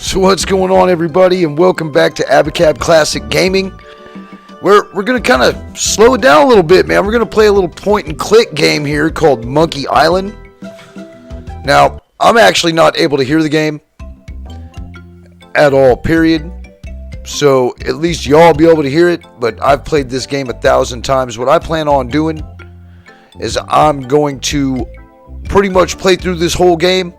So what's going on, everybody, and welcome back to Abacabb Classic Gaming. We're going to kind of slow it down a little bit, man. We're going to play a little point-and-click game here called Monkey Island. Now, I'm actually not able to hear the game at all, period. So at least y'all be able to hear it, but I've played this game 1,000 times. What I plan on doing is I'm going to pretty much play through this whole game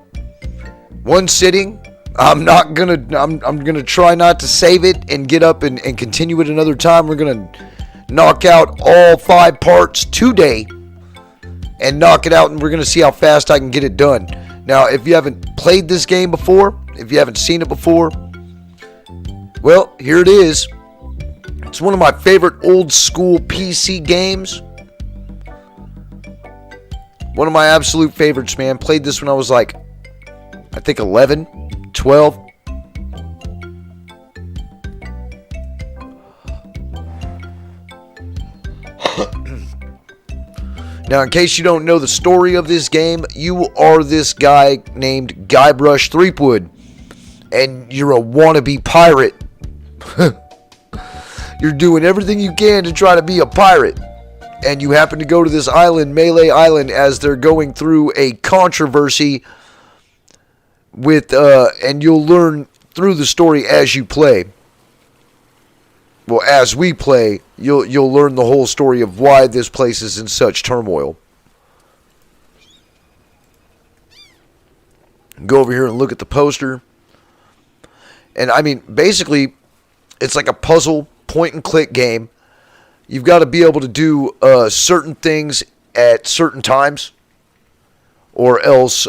one sitting. I'm gonna try not to save it and get up and continue it another time. We're gonna knock out all 5 parts today and knock it out, and we're gonna see how fast I can get it done. Now, if you haven't played this game before, if you haven't seen it before, well, here it is. It's one of my favorite old school PC games. One of my absolute favorites, man. Played this when I was like, I think 11. 12. Now, in case you don't know the story of this game, you are this guy named Guybrush Threepwood, and you're a wannabe pirate. You're doing everything you can to try to be a pirate, and you happen to go to this island, Melee Island, as they're going through a controversy with and you'll learn through the story as you play. Well, as we play, you'll learn the whole story of why this place is in such turmoil. Go over here and look at the poster. And I mean, basically, it's like a puzzle point and click game. You've got to be able to do certain things at certain times, or else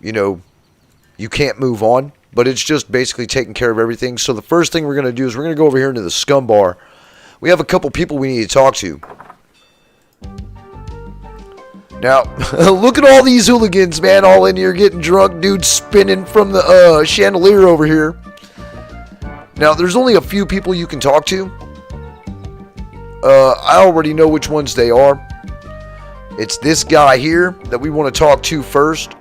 you can't move on, but it's just basically taking care of everything. So the first thing we're going to do is we're going to go over here into the scum bar. We have a couple people we need to talk to. Now, look at all these hooligans, man, all in here getting drunk, dude spinning from the chandelier over here. Now, there's only a few people you can talk to. I already know which ones they are. It's this guy here that we want to talk to first.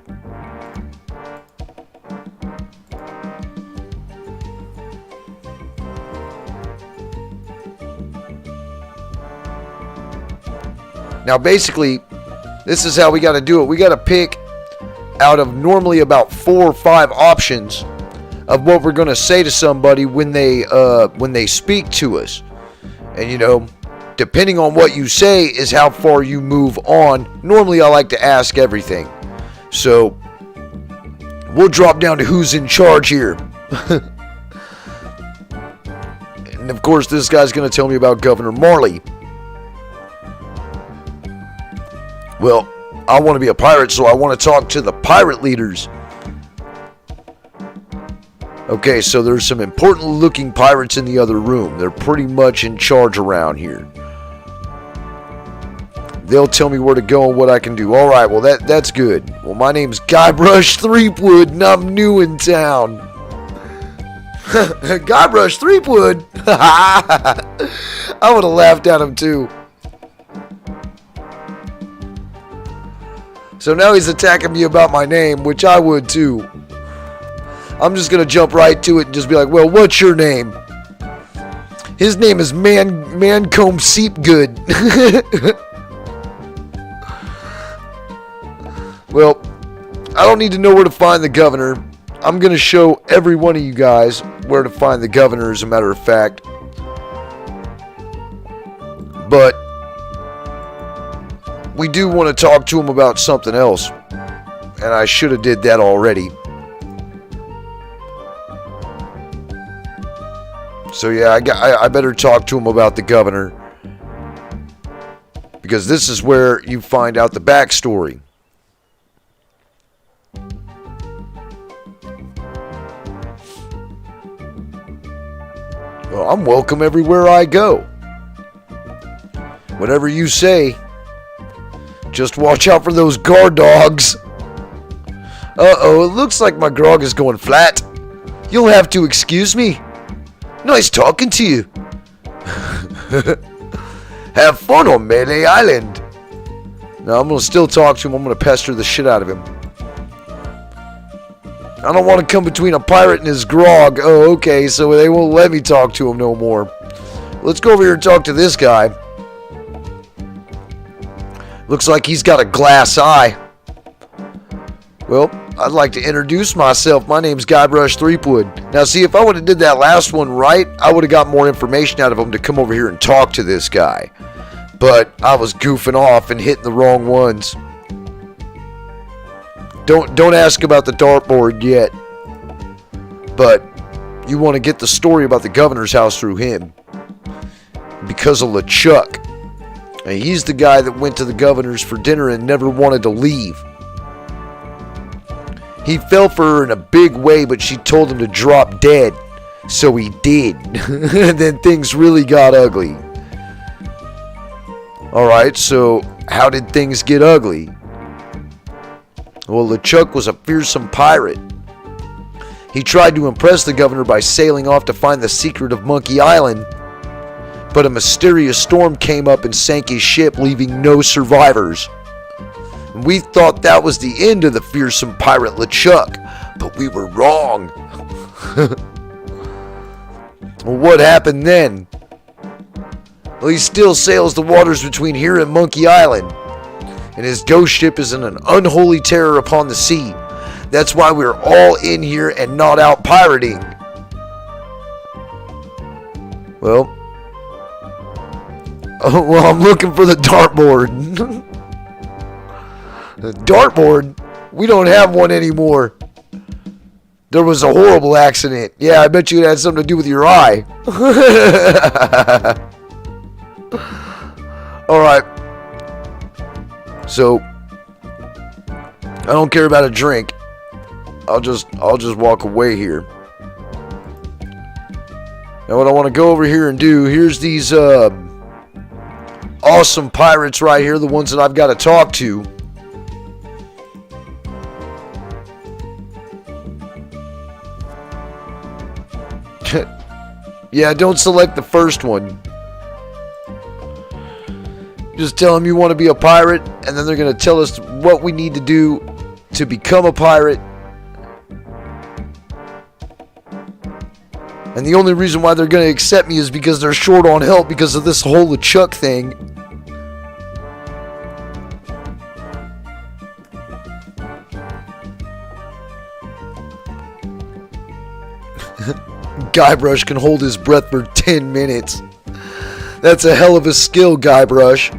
Now, basically, this is how we got to do it. We got to pick out of normally about 4 or 5 options of what we're going to say to somebody when they speak to us. And, depending on what you say is how far you move on. Normally, I like to ask everything. So, we'll drop down to who's in charge here. And, of course, this guy's going to tell me about Governor Marley. Well, I want to be a pirate, so I want to talk to the pirate leaders. Okay, so there's some important looking pirates in the other room. They're pretty much in charge around here. They'll tell me where to go and what I can do. Alright, well that's good. Well, my name's Guybrush Threepwood, and I'm new in town. Guybrush Threepwood? I would have laughed at him too. So now he's attacking me about my name, which I would too. I'm just going to jump right to it and just be like, well, what's your name? His name is Mancomb Seepgood. Well, I don't need to know where to find the governor. I'm going to show every one of you guys where to find the governor, as a matter of fact. But we do want to talk to him about something else, and I should have did that already. So yeah, I better talk to him about the governor, because this is where you find out the backstory. Well, I'm welcome everywhere I go. Whatever you say. Just watch out for those guard dogs. Uh-oh, it looks like my grog is going flat. You'll have to excuse me. Nice talking to you. Have fun on Melee Island. Now, I'm going to still talk to him. I'm going to pester the shit out of him. I don't want to come between a pirate and his grog. Oh, okay, so they won't let me talk to him no more. Let's go over here and talk to this guy. Looks like he's got a glass eye. Well, I'd like to introduce myself. My name's Guybrush Threepwood. Now, see, if I would have did that last one right, I would have got more information out of him to come over here and talk to this guy. But I was goofing off and hitting the wrong ones. Don't ask about the dartboard yet. But you want to get the story about the governor's house through him. Because of LeChuck. And he's the guy that went to the governor's for dinner and never wanted to leave. He fell for her in a big way, but she told him to drop dead. So he did. And then things really got ugly. Alright, so how did things get ugly? Well, LeChuck was a fearsome pirate. He tried to impress the governor by sailing off to find the secret of Monkey Island. But a mysterious storm came up and sank his ship, leaving no survivors. We thought that was the end of the fearsome pirate LeChuck, but we were wrong. Well, what happened then? Well, he still sails the waters between here and Monkey Island, and his ghost ship is an unholy terror upon the sea. That's why we're all in here and not out pirating. Well, I'm looking for the dartboard. The dartboard? We don't have one anymore. There was a horrible accident. Yeah, I bet you it had something to do with your eye. Alright. So, I don't care about a drink. I'll just walk away here. Now what I want to go over here and do, here's these awesome pirates right here, the ones that I've got to talk to. Yeah, don't select the first one. Just tell them you want to be a pirate, and then they're going to tell us what we need to do to become a pirate. And the only reason why they're going to accept me is because they're short on help because of this whole LeChuck thing. Guybrush can hold his breath for 10 minutes. That's a hell of a skill, Guybrush.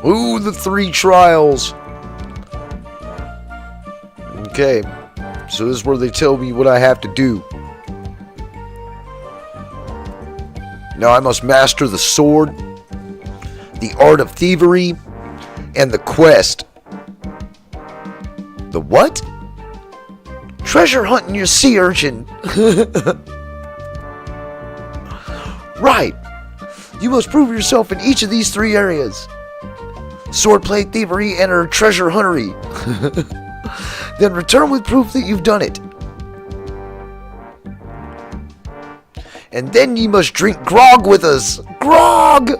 Ooh, the 3 trials. Okay, so this is where they tell me what I have to do. Now I must master the sword, the art of thievery, and the quest. The what? Treasure hunting your sea urchin. Right. You must prove yourself in each of these 3 areas. Swordplay, thievery, and or treasure huntery. Then return with proof that you've done it. And then you must drink grog with us. Grog!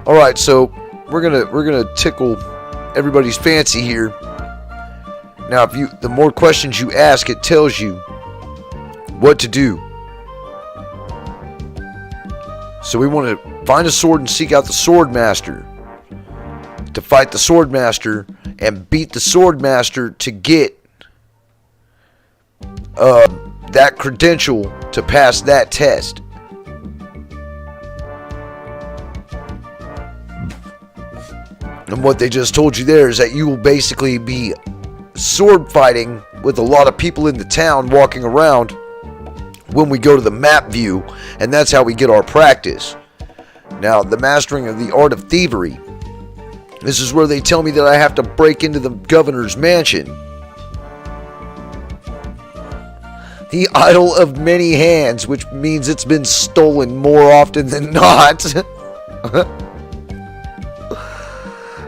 Alright, so we're gonna tickle everybody's fancy here. Now, the more questions you ask, it tells you what to do. So we want to find a sword and seek out the Swordmaster. To fight the Swordmaster and beat the Swordmaster to get that credential to pass that test. And what they just told you there is that you will basically be sword fighting with a lot of people in the town walking around when we go to the map view, and that's how we get our practice. Now, the mastering of the art of thievery. This is where they tell me that I have to break into the governor's mansion. The idol of many hands, which means it's been stolen more often than not.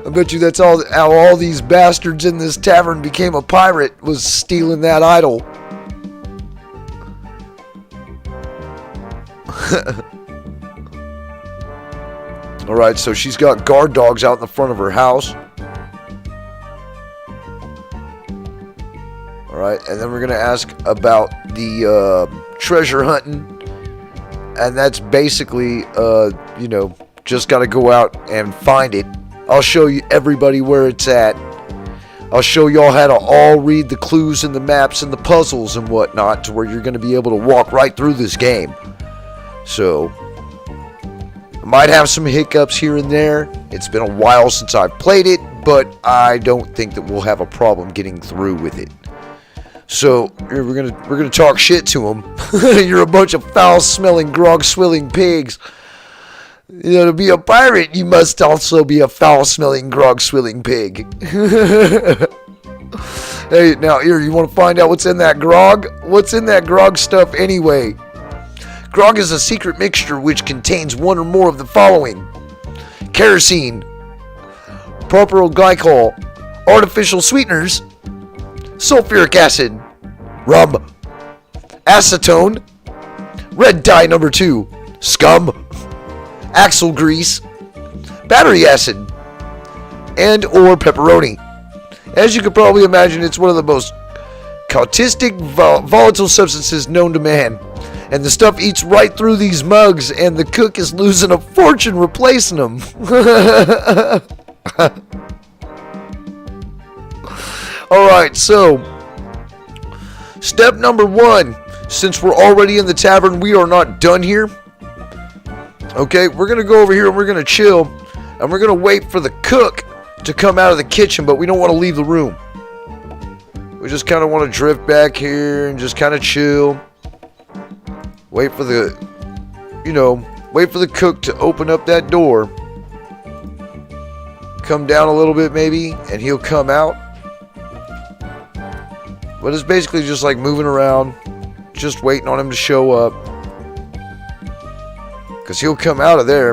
I bet you that's all how all these bastards in this tavern became a pirate, was stealing that idol. Alright, so she's got guard dogs out in the front of her house. Alright, and then we're going to ask about the treasure hunting. And that's basically, you know, just got to go out and find it. I'll show you everybody where it's at. I'll show y'all how to all read the clues and the maps and the puzzles and whatnot to where you're going to be able to walk right through this game. So, I might have some hiccups here and there. It's been a while since I've played it, but I don't think that we'll have a problem getting through with it. So, we're gonna talk shit to them. You're a bunch of foul-smelling, grog-swilling pigs. You know, to be a pirate, you must also be a foul-smelling, grog-swilling pig. Hey, now, here, you want to find out what's in that grog? What's in that grog stuff anyway? Grog is a secret mixture which contains one or more of the following: kerosene, propyl glycol, artificial sweeteners, sulfuric acid, rum, acetone, red dye number 2, scum, axle grease, battery acid, and or pepperoni. As you can probably imagine, it's one of the most caustic, volatile substances known to man. And the stuff eats right through these mugs, and the cook is losing a fortune replacing them. Alright, so step number 1. Since we're already in the tavern, we are not done here. Okay, we're going to go over here and we're going to chill. And we're going to wait for the cook to come out of the kitchen, but we don't want to leave the room. We just kind of want to drift back here and just kind of chill. Wait for the, wait for the cook to open up that door. Come down a little bit maybe, and he'll come out. But it's basically just like moving around, just waiting on him to show up. Because he'll come out of there.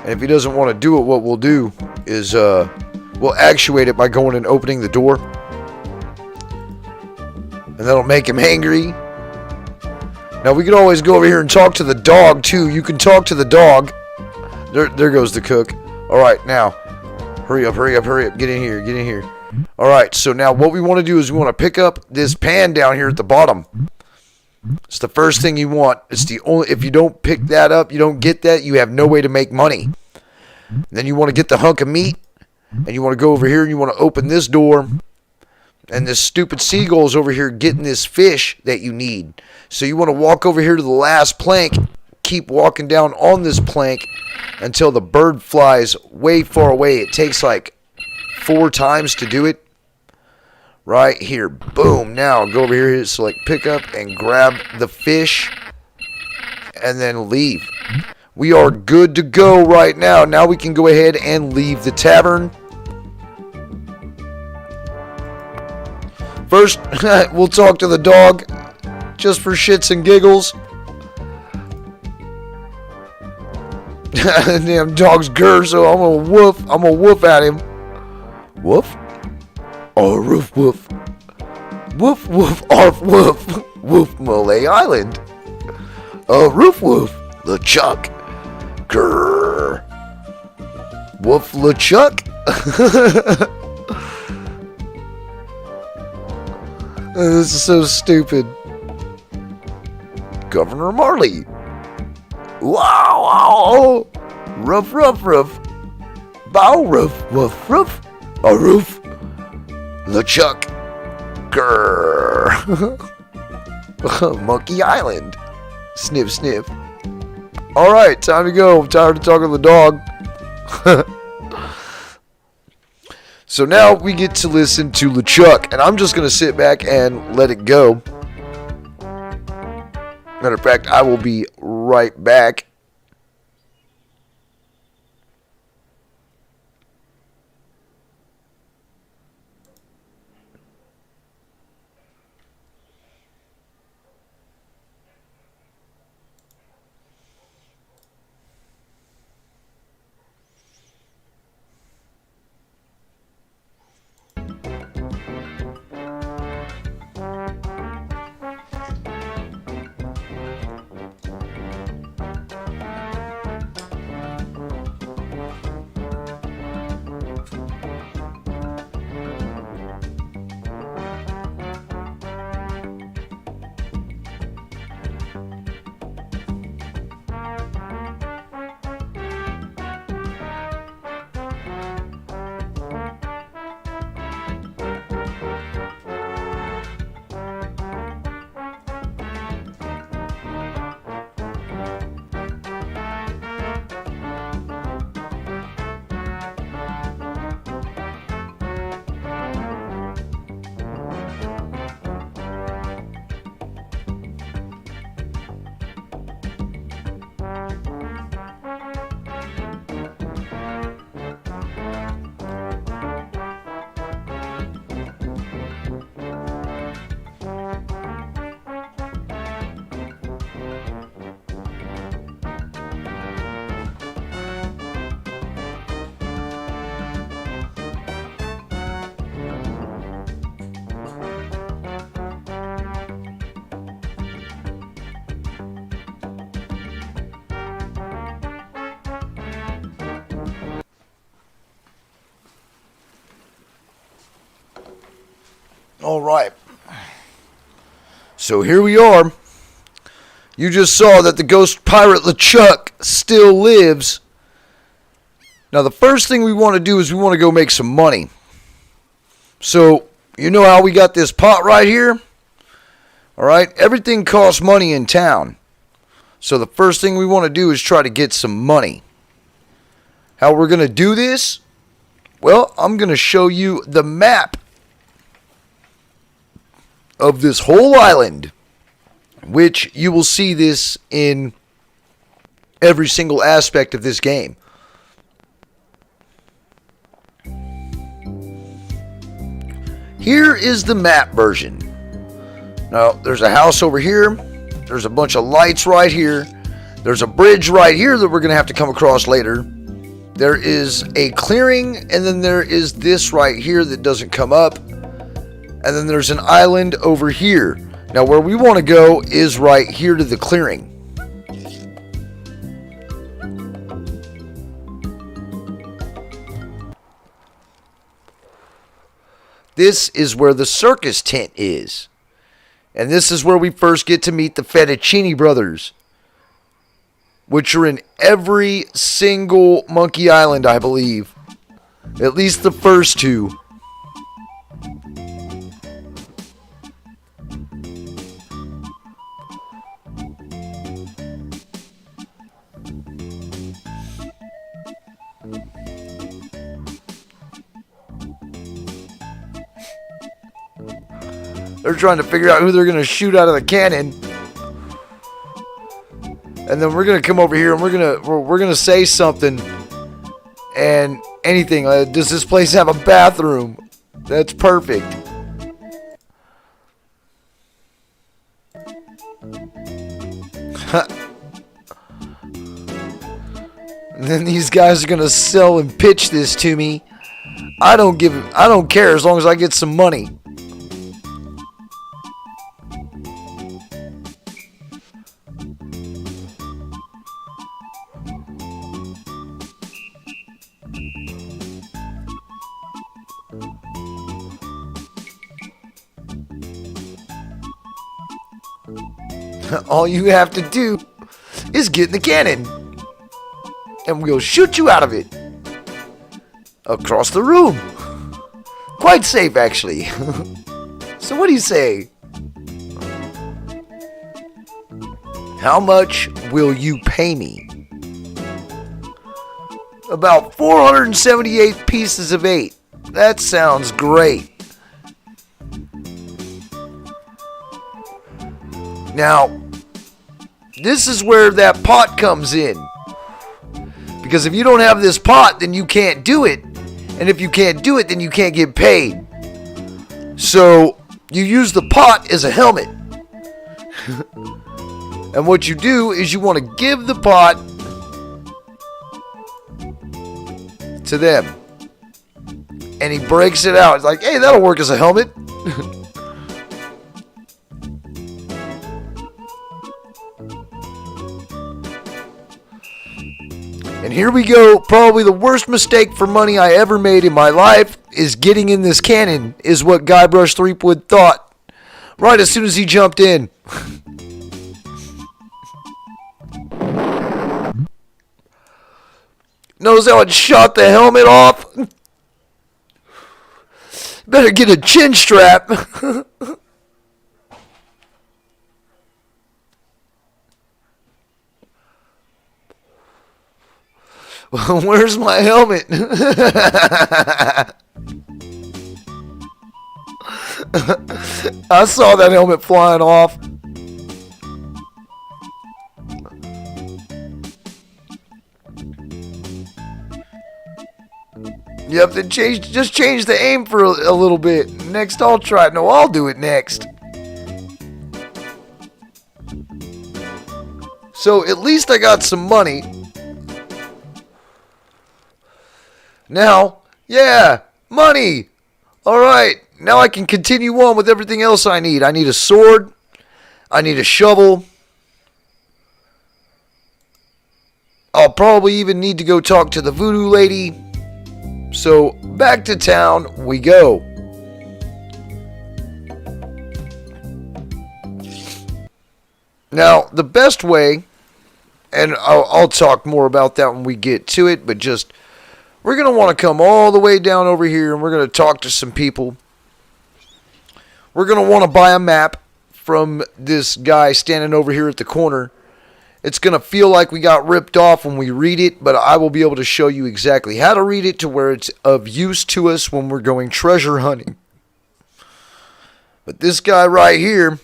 And if he doesn't want to do it, what we'll do is we'll actuate it by going and opening the door. And that'll make him angry. Now, we can always go over here and talk to the dog, too. You can talk to the dog. There goes the cook. Alright, now. Hurry up. Get in here. Alright, so now what we want to do is we want to pick up this pan down here at the bottom. It's the first thing you want. It's the only, if you don't pick that up, you don't get that, you have no way to make money. And then you want to get the hunk of meat, and you want to go over here and you want to open this door. And this stupid seagull's over here getting this fish that you need. So you want to walk over here to the last plank, keep walking down on this plank until the bird flies way far away. It takes like 4 times to do it. Right here. Boom. Now go over here, select pick up, and grab the fish. And then leave. We are good to go right now. Now we can go ahead and leave the tavern. First, we'll talk to the dog, just for shits and giggles. Damn dog's grr, so I'm gonna woof at him. Woof? Oh, roof woof. Woof woof, arf woof. Woof Malay Island. Roof woof. LeChuck. Grr. Woof LeChuck. This is so stupid. Governor Marley. Wow, wow. Ruff, ruff, ruff. Bow, ruff, woof, ruff. A roof. LeChuck. Grrr. Monkey Island. Sniff, sniff. Alright, time to go. I'm tired of talking to the dog. So now we get to listen to LeChuck, and I'm just going to sit back and let it go. Matter of fact, I will be right back. All right. So here we are. You just saw that the ghost pirate LeChuck still lives. Now the first thing we want to do is we want to go make some money. So, you know how we got this pot right here? Alright, everything costs money in town. So the first thing we want to do is try to get some money. How we're going to do this? Well, I'm going to show you the map of this whole island, which you will see this in every single aspect of this game. Here is the map version. Now, there's a house over here. There's a bunch of lights right here. There's a bridge right here that we're going to have to come across later. There is a clearing, and then there is this right here that doesn't come up. And then there's an island over here. Now, where we want to go is right here to the clearing. This is where the circus tent is. And this is where we first get to meet the Fettuccine Brothers, which are in every single Monkey Island, I believe. At least the first two. They're trying to figure out who they're going to shoot out of the cannon. And then we're going to come over here and we're going to say something and anything. Does this place have a bathroom? That's perfect. And then these guys are going to sell and pitch this to me. I don't care as long as I get some money. All you have to do is get in the cannon, and we'll shoot you out of it across the room. Quite safe, actually. So what do you say? How much will you pay me? About 478 pieces of 8. That sounds great. Now, this is where that pot comes in. Because if you don't have this pot, then you can't do it. And if you can't do it, then you can't get paid. So, you use the pot as a helmet. And what you do is you want to give the pot to them. And he breaks it out. It's like, hey, that'll work as a helmet. And here we go. Probably the worst mistake for money I ever made in my life is getting in this cannon, is what Guybrush Threepwood thought right as soon as he jumped in. Knows how it shot the helmet off? Better get a chin strap. Where's my helmet? I saw that helmet flying off. Yep, then just change the aim for a little bit. Next I'll try it. No, I'll do it next. So at least I got some money. Now, yeah, money. Alright, now I can continue on with everything else I need. I need a sword. I need a shovel. I'll probably even need to go talk to the Voodoo lady. So, back to town we go. Now, the best way, and I'll talk more about that when we get to it, but just, we're going to want to come all the way down over here and we're going to talk to some people. We're going to want to buy a map from this guy standing over here at the corner. It's going to feel like we got ripped off when we read it, but I will be able to show you exactly how to read it to where it's of use to us when we're going treasure hunting. But this guy right here,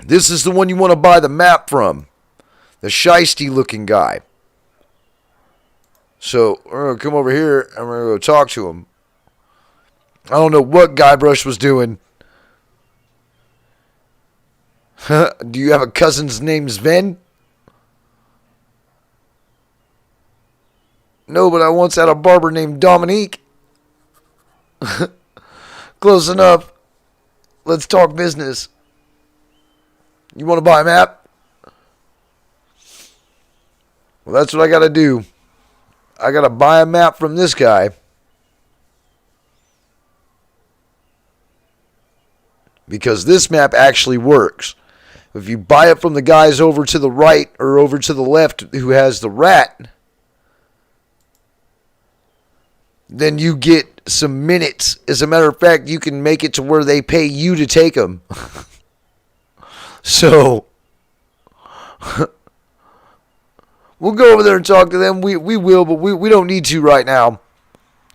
this is the one you want to buy the map from. The shiesty looking guy. So we're going to come over here and we're going to go talk to him. I don't know what Guybrush was doing. Do you have a cousin's named Sven? No, but I once had a barber named Dominique. Close enough. Let's talk business. You want to buy a map? Well, that's what I got to do. I got to buy a map from this guy. Because this map actually works. If you buy it from the guys over to the right or over to the left who has the rat, then you get some minutes. As a matter of fact, you can make it to where they pay you to take them. So, we'll go over there and talk to them. We will, but we don't need to right now.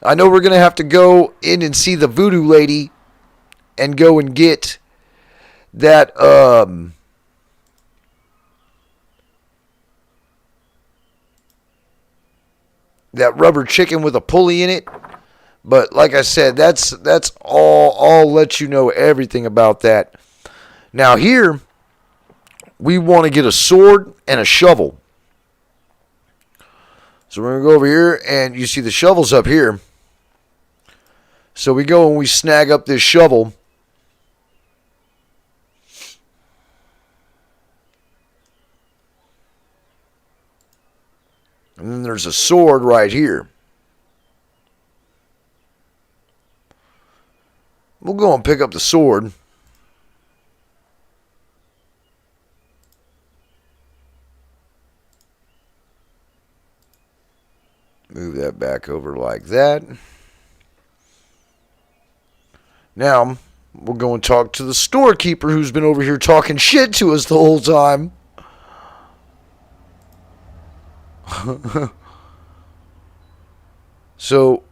I know we're going to have to go in and see the Voodoo lady and go and get that, that rubber chicken with a pulley in it. But like I said, that's all. I'll let you know everything about that. Now here, we want to get a sword and a shovel. So we're going to go over here, and you see the shovel's up here. So we go and we snag up this shovel. And then there's a sword right here. We'll go and pick up the sword. Move that back over like that. Now, we'll go and talk to the storekeeper who's been over here talking shit to us the whole time. So,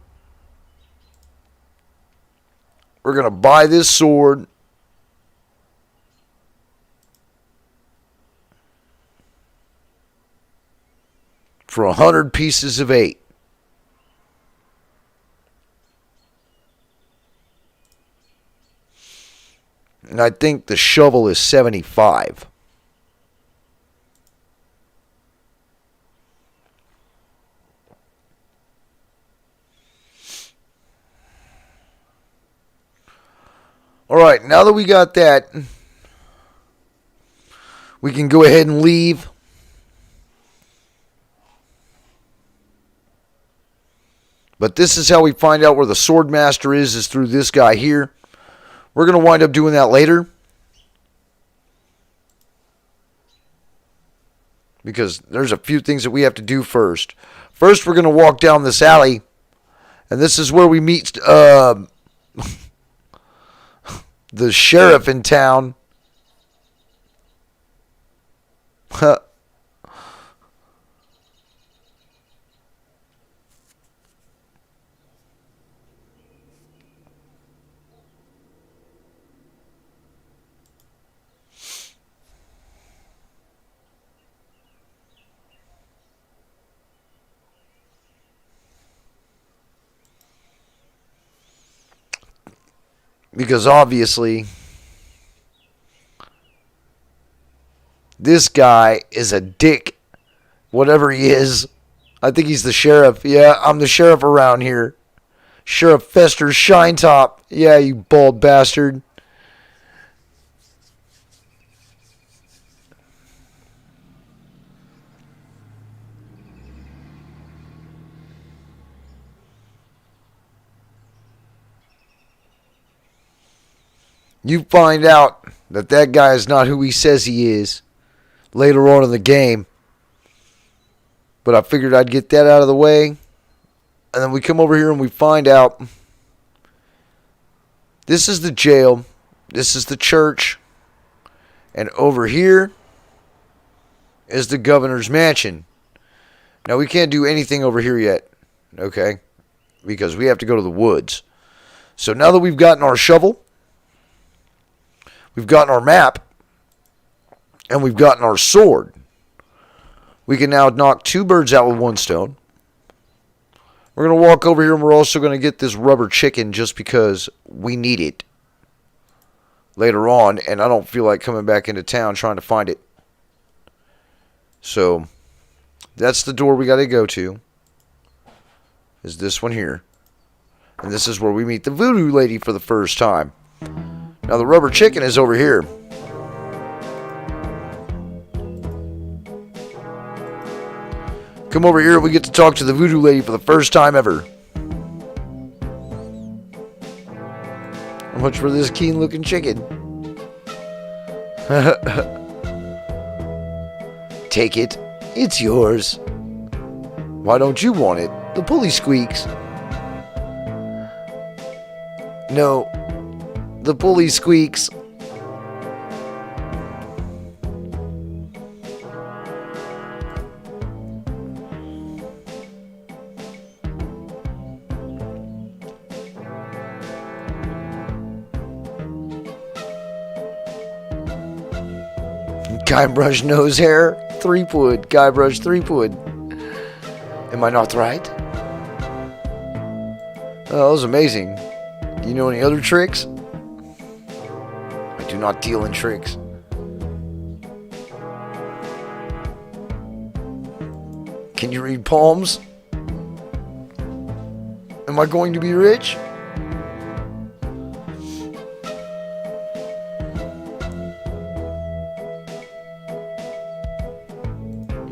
we're going to buy this sword. For 100 pieces of 8. And I think the shovel is 75. All right, now that we got that, we can go ahead and leave. But this is how we find out where the Swordmaster is through this guy here. We're going to wind up doing that later. Because there's a few things that we have to do first. First, we're going to walk down this alley. And this is where we meet the sheriff in town. Because obviously, this guy is a dick. Whatever he is. I think he's the sheriff. Yeah, I'm the sheriff around here. Sheriff Fester Shinetop. Yeah, you bald bastard. You find out that that guy is not who he says he is. later on in the game. But I figured I'd get that out of the way. And then we come over here and we find out this is the jail. This is the church. And over here is the governor's mansion. Now, we can't do anything over here yet, okay? Because we have to go to the woods. So now that we've gotten our shovel, we've gotten our map, and we've gotten our sword, we can now knock 2 birds out with 1 stone. We're going to walk over here, and we're also going to get this rubber chicken just because we need it later on, and I don't feel like coming back into town trying to find it. So that's the door we got to go to, is this one here. And this is where we meet the Voodoo lady for the first time. Now the rubber chicken is over here. Come over here, we get to talk to the Voodoo lady for the first time ever. How much for this keen looking chicken? Take it. It's yours. Why don't you want it? The pulley squeaks. No. The pulley squeaks. Guybrush nose hair, 3-wood. Guybrush 3-wood. Am I not right? Oh, that was amazing. Do you know any other tricks? I do not deal in tricks. Can you read palms? Am I going to be rich?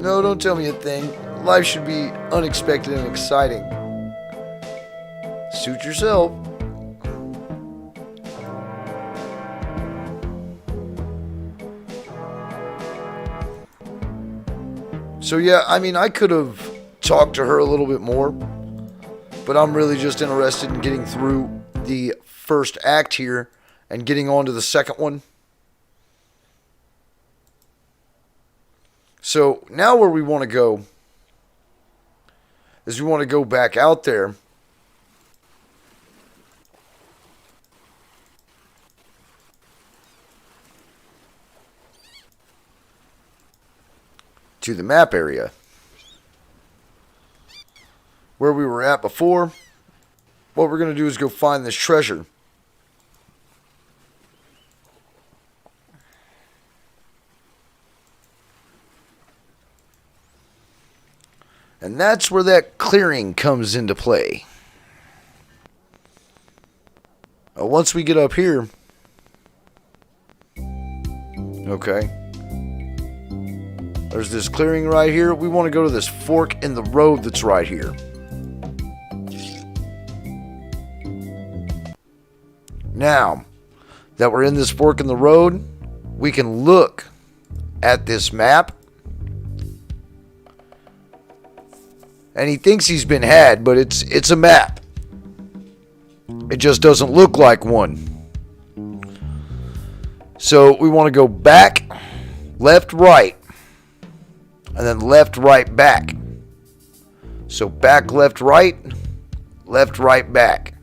No, don't tell me a thing. Life should be unexpected and exciting. Suit yourself. So yeah, I mean, I could have talked to her a little bit more, but I'm really just interested in getting through the first act here and getting on to the second one. So now where we want to go is we want to go back out there to the map area where we were at before. What we're going to do is go find this treasure. And that's where that clearing comes into play. Once we get up here, okay, there's this clearing right here. We want to go to this fork in the road that's right here. Now that we're in this fork in the road, we can look at this map. And he thinks he's been had, but it's a map. It just doesn't look like one. So we want to go back, left, right, and then left, right, back. So back, left, right, back.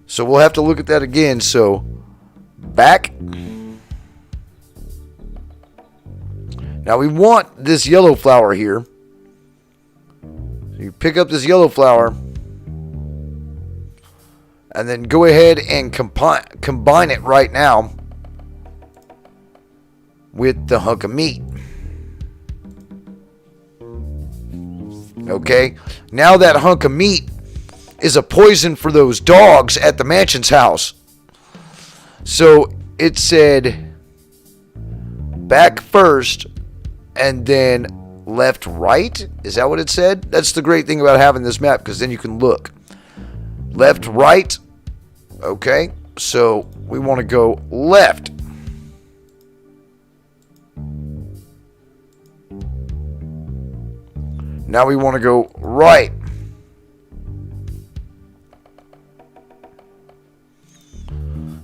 So we'll have to look at that again. So back. Now we want this yellow flower here. So you pick up this yellow flower and then go ahead and combine it right now with the hunk of meat. Okay, now that hunk of meat is a poison for those dogs at the mansion's house. So it said back first and then left, right? Is that what it said? That's the great thing about having this map, because then you can look. Left, right. Okay, so we want to go left. Now we want to go right.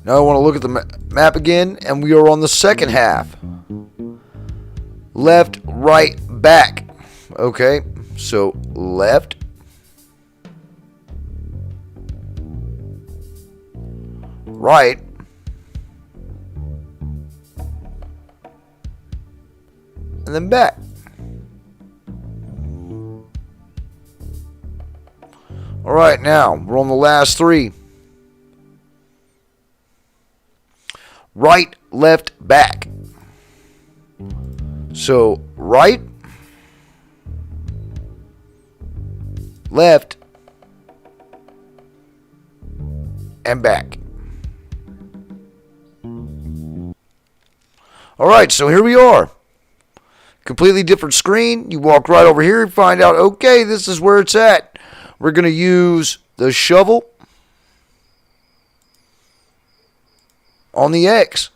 Now I want to look at the map again, and we are on the second half. Left, right, back. Okay, so left. Right. And then back. Alright, now we're on the last three. Right, left, back. So, right, left, and back. Alright, so here we are. Completely different screen. You walk right over here and find out, okay, this is where it's at. We're going to use the shovel on the X.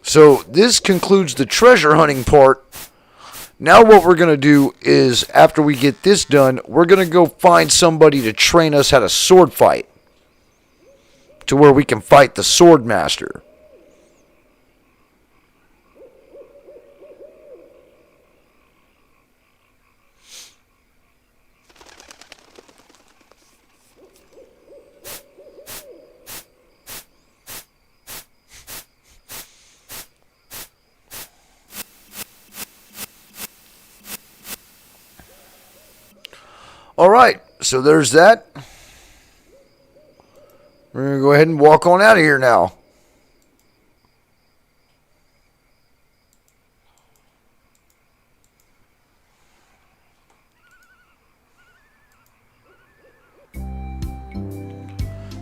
So this concludes the treasure hunting part. Now what we're going to do is, after we get this done, we're going to go find somebody to train us how to sword fight, to where we can fight the Swordmaster. Alright, so there's that. We're going to go ahead and walk on out of here now.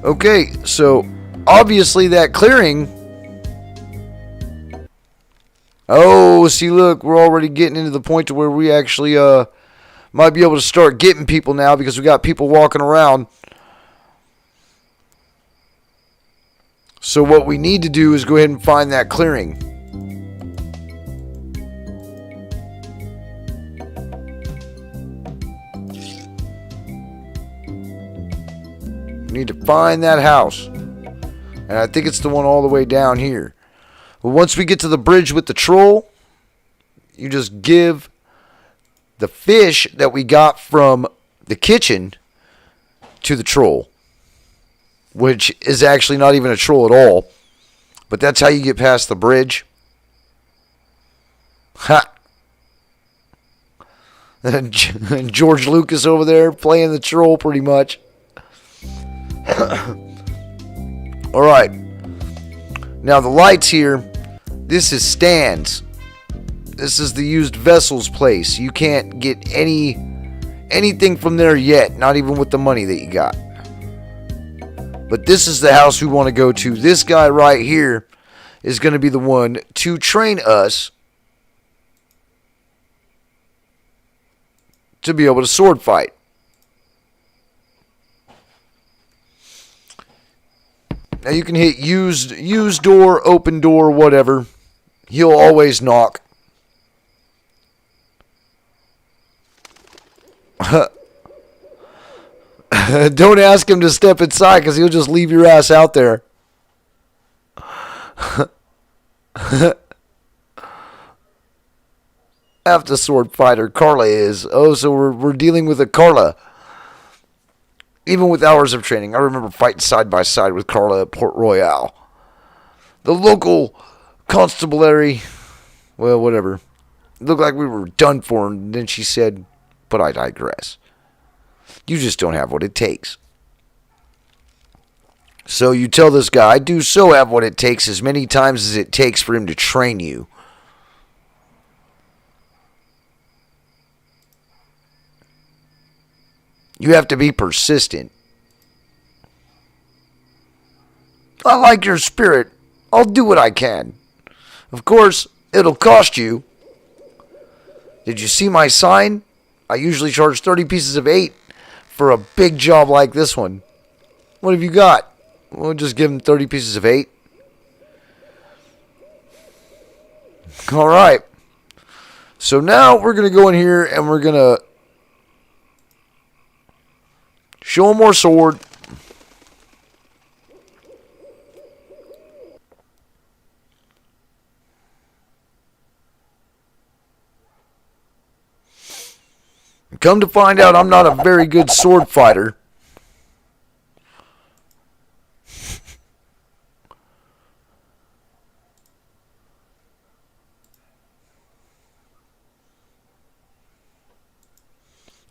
Okay, so obviously that clearing... Oh, see, look, we're already getting into the point to where we actually might be able to start getting people now, because we got people walking around. So what we need to do is go ahead and find that clearing. We need to find that house. And I think it's the one all the way down here. But once we get to the bridge with the troll, you just give the fish that we got from the kitchen to the troll, which is actually not even a troll at all, but that's how you get past the bridge. Ha! And George Lucas over there playing the troll pretty much. Alright, now the lights here, this is stands. This is the used vessels place. You can't get anything from there yet, not even with the money that you got. But this is the house we want to go to. This guy right here is going to be the one to train us to be able to sword fight. Now you can hit use door, open door, whatever. He'll always knock. Don't ask him to step inside, because he'll just leave your ass out there. Half the sword fighter Carla is. Oh, so we're dealing with a Carla. Even with hours of training, I remember fighting side by side with Carla at Port Royale. The local constabulary, well, whatever. It looked like we were done for, and then she said, but I digress. You just don't have what it takes. So you tell this guy, I do so have what it takes, as many times as it takes for him to train you. You have to be persistent. I like your spirit. I'll do what I can. Of course, it'll cost you. Did you see my sign? I usually charge 30 pieces of 8 for a big job like this one. What have you got? We'll just give him 30 pieces of 8. Alright. So now we're going to go in here and we're going to show him our sword. Come to find out, I'm not a very good sword fighter.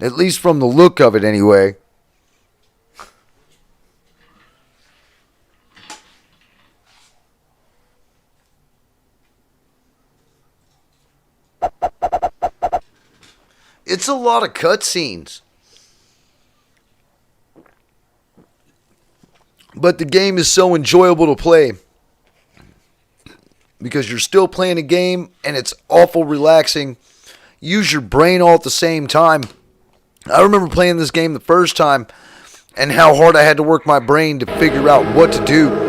At least from the look of it, anyway. It's a lot of cutscenes. But the game is so enjoyable to play. Because you're still playing a game and it's awful relaxing. Use your brain all at the same time. I remember playing this game the first time and how hard I had to work my brain to figure out what to do.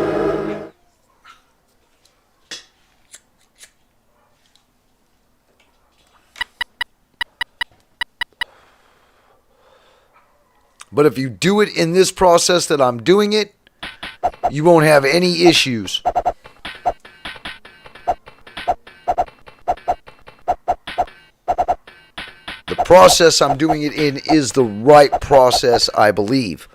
But if you do it in this process that I'm doing it, you won't have any issues. The process I'm doing it in is the right process, I believe.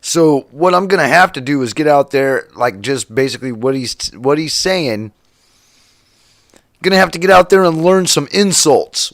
So what I'm going to have to do is get out there, like just basically what he's saying. Going to have to get out there and learn some insults.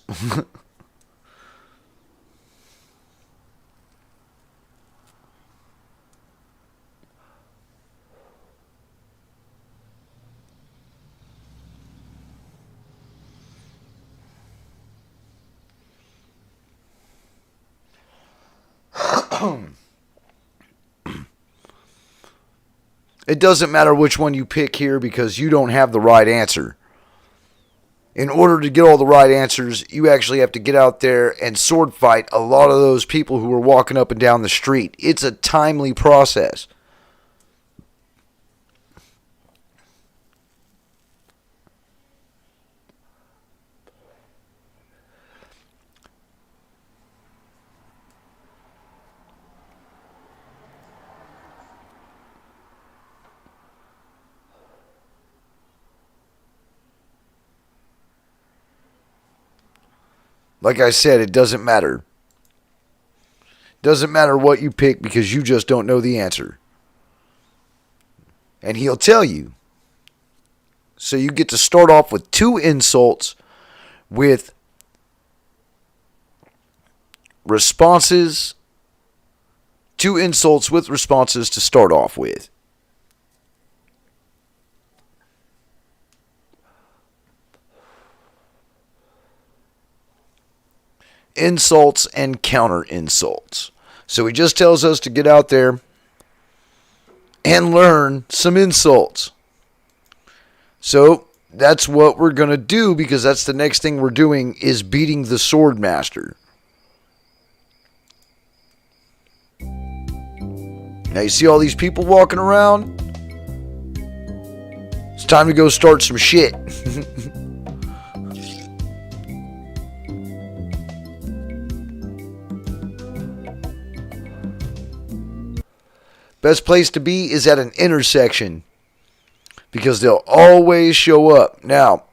It doesn't matter which one you pick here because you don't have the right answer. In order to get all the right answers, you actually have to get out there and sword fight a lot of those people who are walking up and down the street. It's a timely process. Like I said, it doesn't matter. Doesn't matter what you pick because you just don't know the answer. And he'll tell you. So you get to start off with 2 insults with responses. 2 insults with responses to start off with. Insults and counter insults. So he just tells us to get out there and learn some insults. So that's what we're going to do because that's the next thing we're doing is beating the Swordmaster. Now you see all these people walking around? It's time to go start some shit. Best place to be is at an intersection because they'll always show up. Now,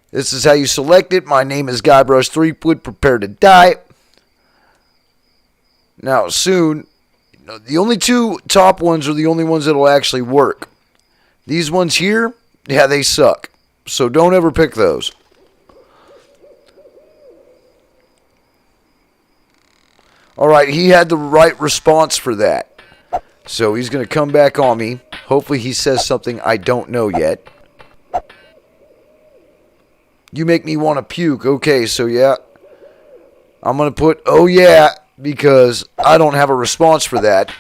this is how you select it. My name is Guybrush3foot. Prepare to die. Now, soon, the only 2 top ones are the only ones that will actually work. These ones here, yeah, they suck. So don't ever pick those. Alright, he had the right response for that. So he's going to come back on me. Hopefully he says something I don't know yet. You make me want to puke. Okay, so yeah. I'm going to put, oh yeah, because I don't have a response for that.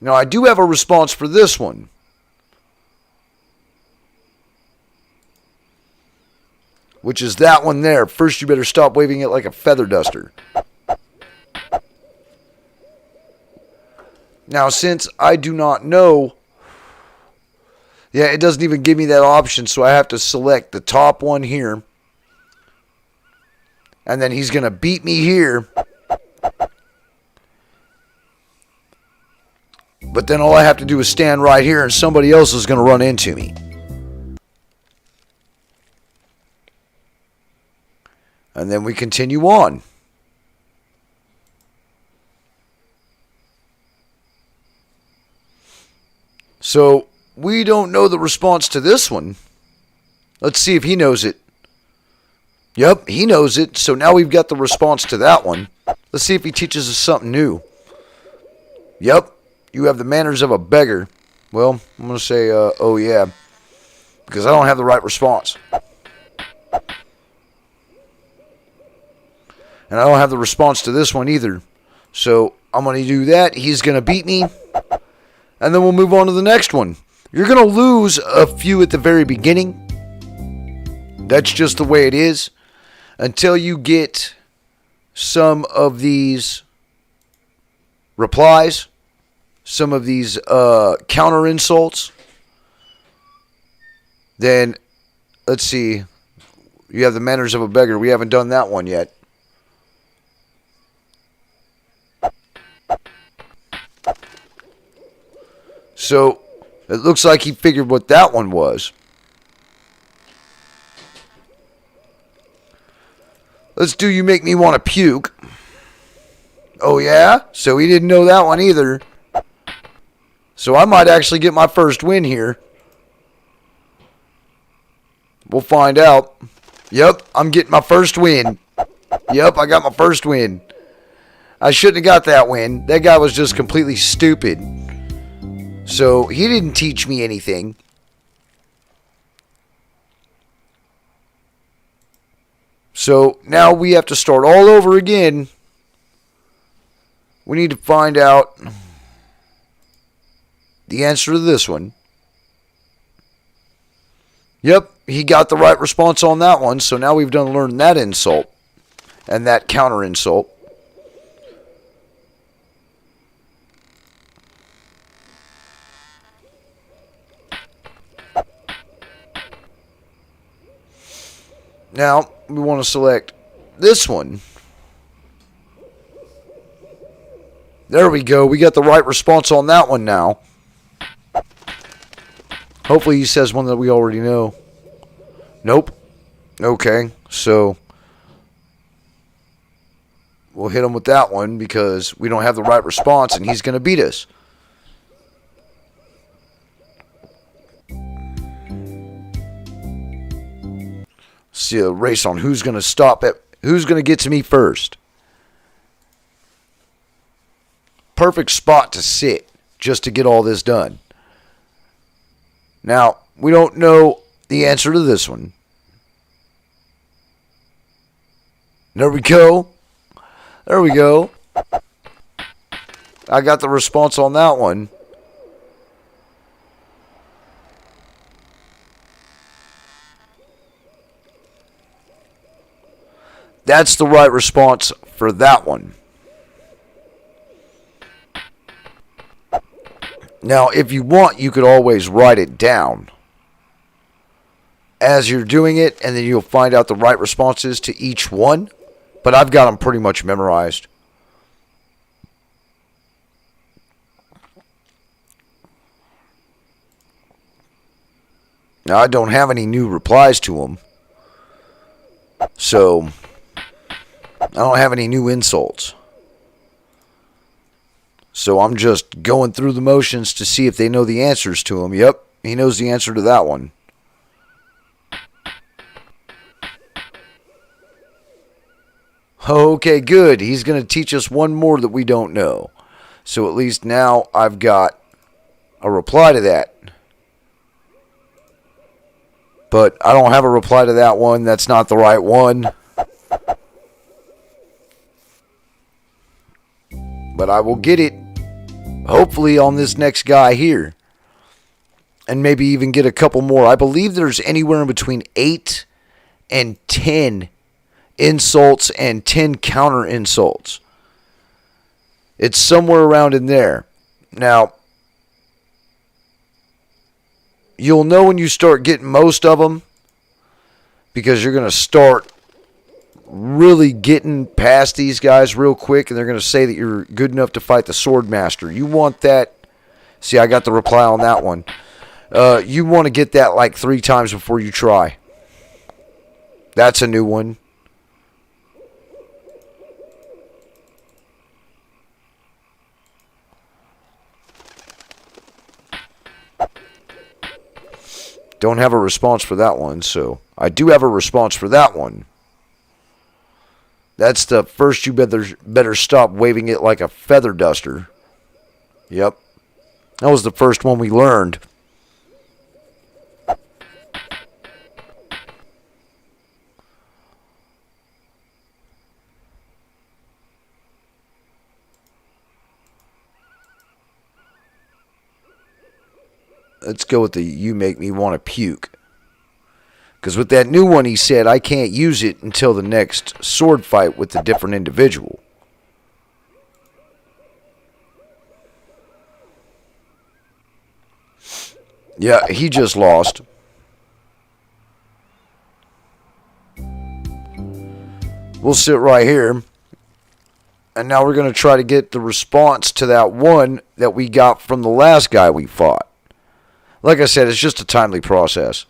Now, I do have a response for this one. Which is that one there. First, you better stop waving it like a feather duster. Now, since I do not know... Yeah, it doesn't even give me that option, so I have to select the top one here. And then he's going to beat me here. But then all I have to do is stand right here and somebody else is going to run into me. And then we continue on. So, we don't know the response to this one. Let's see if he knows it. Yep, he knows it. So now we've got the response to that one. Let's see if he teaches us something new. Yep, you have the manners of a beggar. Well, I'm going to say, oh yeah. Because I don't have the right response. And I don't have the response to this one either. So I'm going to do that. He's going to beat me. And then we'll move on to the next one. You're going to lose a few at the very beginning. That's just the way it is. Until you get some of these replies. Some of these counter insults. Then, let's see. You have the manners of a beggar. We haven't done that one yet. So, it looks like he figured what that one was. Let's do you make me want to puke. Oh yeah? So he didn't know that one either. So I might actually get my first win here. We'll find out. Yep, I'm getting my first win. Yep, I got my first win. I shouldn't have got that win. That guy was just completely stupid. So, he didn't teach me anything. So, now we have to start all over again. We need to find out the answer to this one. Yep, he got the right response on that one. So, now we've learned that insult. And that counter insult. Now, we want to select this one. There we go. We got the right response on that one now. Hopefully he says one that we already know. Nope. Okay, so we'll hit him with that one because we don't have the right response and he's going to beat us. See a race on who's going to stop it. Who's going to get to me first. Perfect spot to sit just to get all this done. Now, we don't know the answer to this one. There we go. There we go. I got the response on that one. That's the right response for that one. Now, if you want, you could always write it down as you're doing it, and then you'll find out the right responses to each one. But I've got them pretty much memorized. Now, I don't have any new replies to them. So, I don't have any new insults. So I'm just going through the motions to see if they know the answers to them. Yep, he knows the answer to that one. Okay, good. He's going to teach us one more that we don't know. So at least now I've got a reply to that. But I don't have a reply to that one. That's not the right one. But I will get it, hopefully, on this next guy here. And maybe even get a couple more. I believe there's anywhere in between 8 and 10 insults and 10 counter insults. It's somewhere around in there. Now, you'll know when you start getting most of them, because you're going to start really getting past these guys real quick, and they're going to say that you're good enough to fight the Swordmaster. You want that. See, I got the reply on that one. You want to get that like 3 times before you try. That's a new one. Don't have a response for that one, so I do have a response for that one. That's the first you better stop waving it like a feather duster. Yep. That was the first one we learned. Let's go with the you make me want to puke. Because with that new one, he said I can't use it until the next sword fight with a different individual. Yeah, he just lost. We'll sit right here. And now we're going to try to get the response to that one that we got from the last guy we fought. Like I said, it's just a timely process.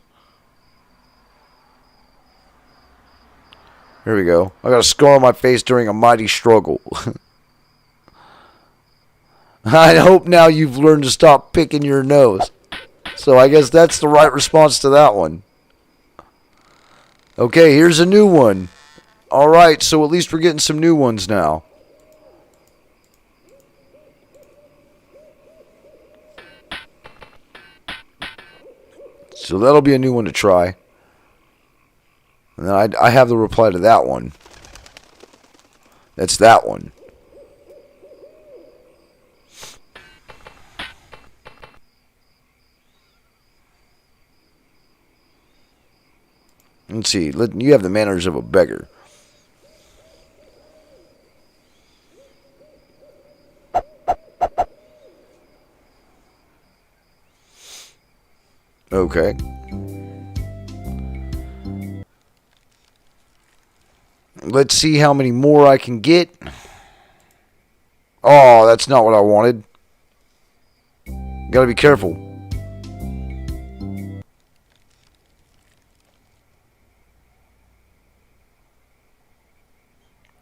Here we go. I got a scar on my face during a mighty struggle. I hope now you've learned to stop picking your nose. So I guess that's the right response to that one. Okay, here's a new one. Alright, so at least we're getting some new ones now. So that'll be a new one to try. And then I have the reply to that one. That's that one. Let's see. You have the manners of a beggar. Okay. Let's see how many more I can get. Oh, that's not what I wanted. Gotta be careful.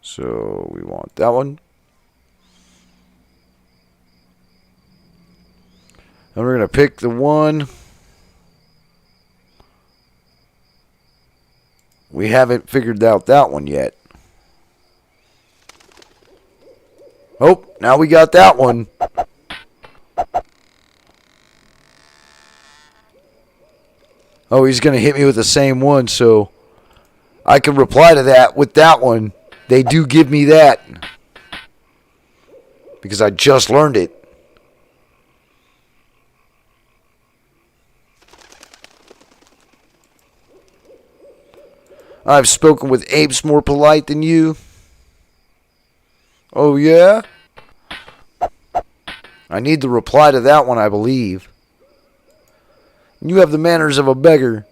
So we want that one. And we're going to pick the one. We haven't figured out that one yet. Oh, now we got that one. Oh, he's going to hit me with the same one, so I can reply to that with that one. They do give me that. Because I just learned it. I've spoken with apes more polite than you. Oh, yeah? I need the reply to that one, I believe. You have the manners of a beggar.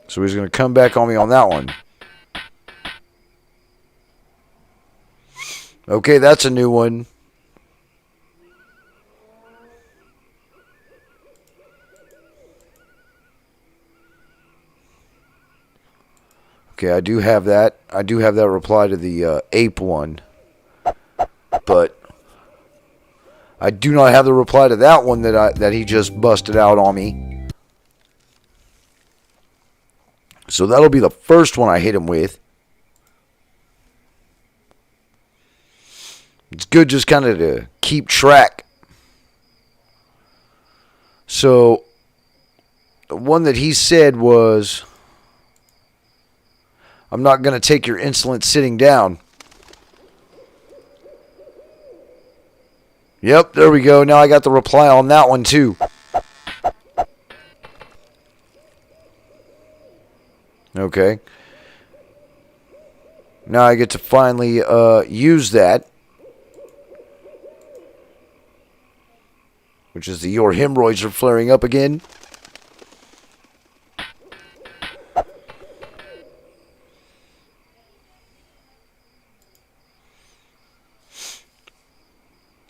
So he's going to come back on me on that one. Okay, that's a new one. Okay, I do have that. I do have that reply to the ape one. But I do not have the reply to that one that he just busted out on me. So that'll be the first one I hit him with. It's good just kind of to keep track. So the one that he said was, I'm not going to take your insolent sitting down. Yep, there we go. Now I got the reply on that one too. Okay. Now I get to finally use that. Which is the your hemorrhoids are flaring up again.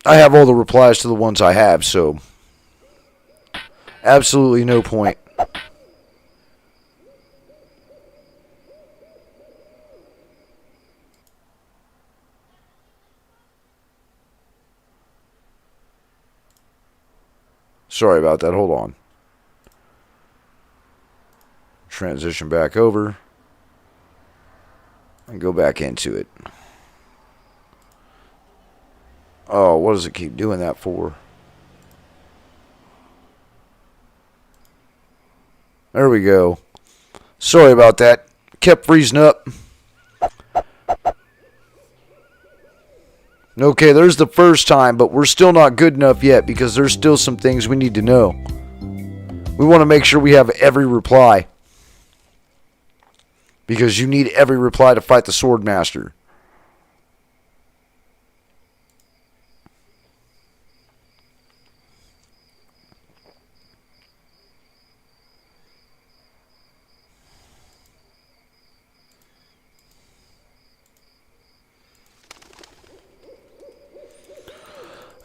I have all the replies to the ones I have, so absolutely no point. Sorry about that. Hold on. Transition back over and go back into it. Oh, what does it keep doing that for? There we go. Sorry about that. Kept freezing up. Okay, there's the first time, but we're still not good enough yet because there's still some things we need to know. We want to make sure we have every reply. Because you need every reply to fight the Swordmaster.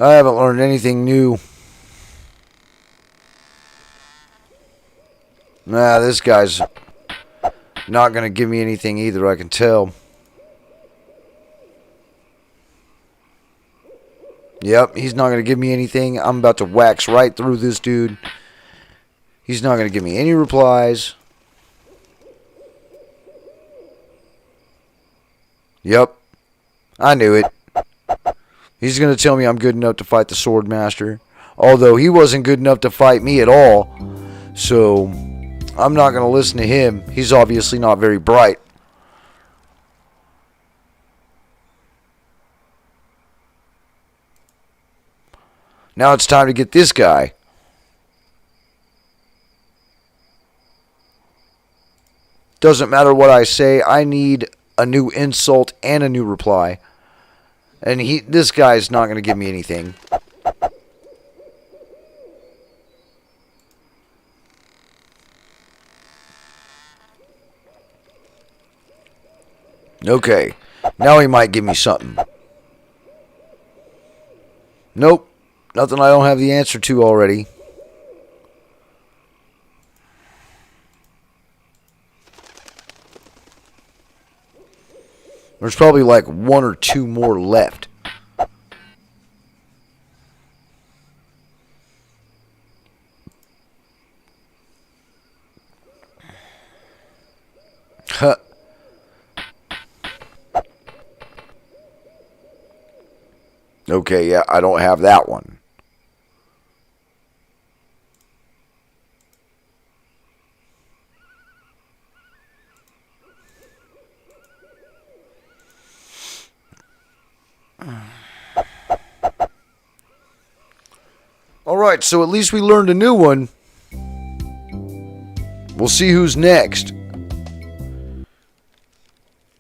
I haven't learned anything new. Nah, this guy's not going to give me anything either, I can tell. Yep, he's not going to give me anything. I'm about to wax right through this dude. He's not going to give me any replies. Yep, I knew it. He's going to tell me I'm good enough to fight the Swordmaster. Although he wasn't good enough to fight me at all. So I'm not going to listen to him. He's obviously not very bright. Now it's time to get this guy. Doesn't matter what I say. I need a new insult and a new reply. And this guy's not going to give me anything. Okay. Now he might give me something. Nope. Nothing I don't have the answer to already. There's probably like one or two more left. Huh. Okay, yeah, I don't have that one. Alright, so at least we learned a new one. We'll see who's next.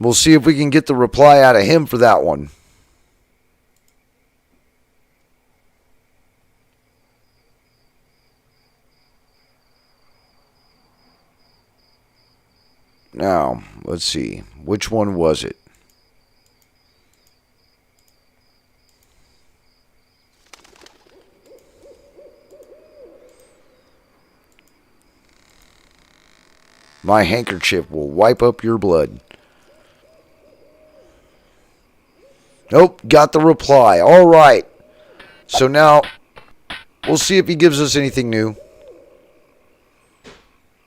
We'll see if we can get the reply out of him for that one. Now, let's see. Which one was it? My handkerchief will wipe up your blood. Nope, got the reply. All right. So now, we'll see if he gives us anything new.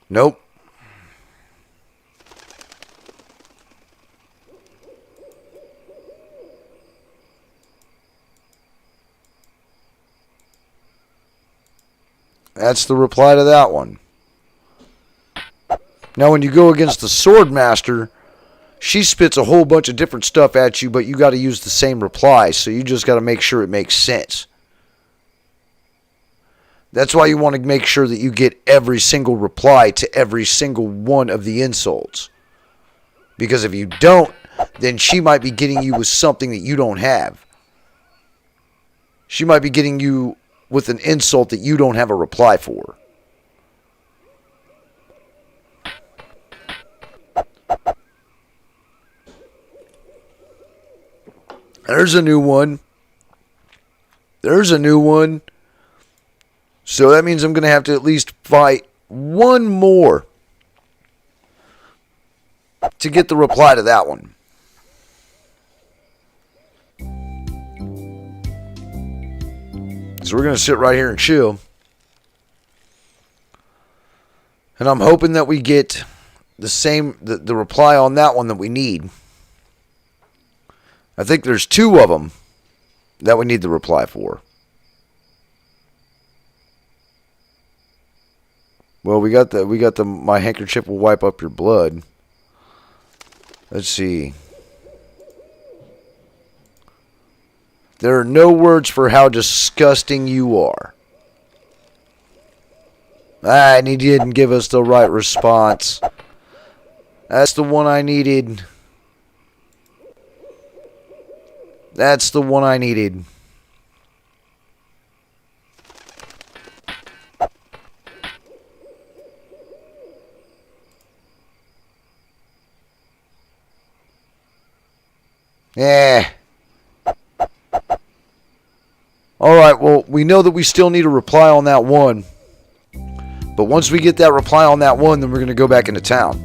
Nope. That's the reply to that one. Now, when you go against the Swordmaster, she spits a whole bunch of different stuff at you, but you got to use the same reply, so you just got to make sure it makes sense. That's why you want to make sure that you get every single reply to every single one of the insults. Because if you don't, then she might be getting you with something that you don't have. She might be getting you with an insult that you don't have a reply for. There's a new one. There's a new one. So that means I'm going to have to at least fight one more to get the reply to that one. So we're going to sit right here and chill. And I'm hoping that we get the reply on that one that we need. I think there's two of them that we need the reply for. Well, we got the my handkerchief will wipe up your blood. Let's see. There are no words for how disgusting you are. And he didn't give us the right response. That's the one I needed. That's the one I needed. Yeah. Alright, well, we know that we still need a reply on that one. But once we get that reply on that one, then we're going to go back into town.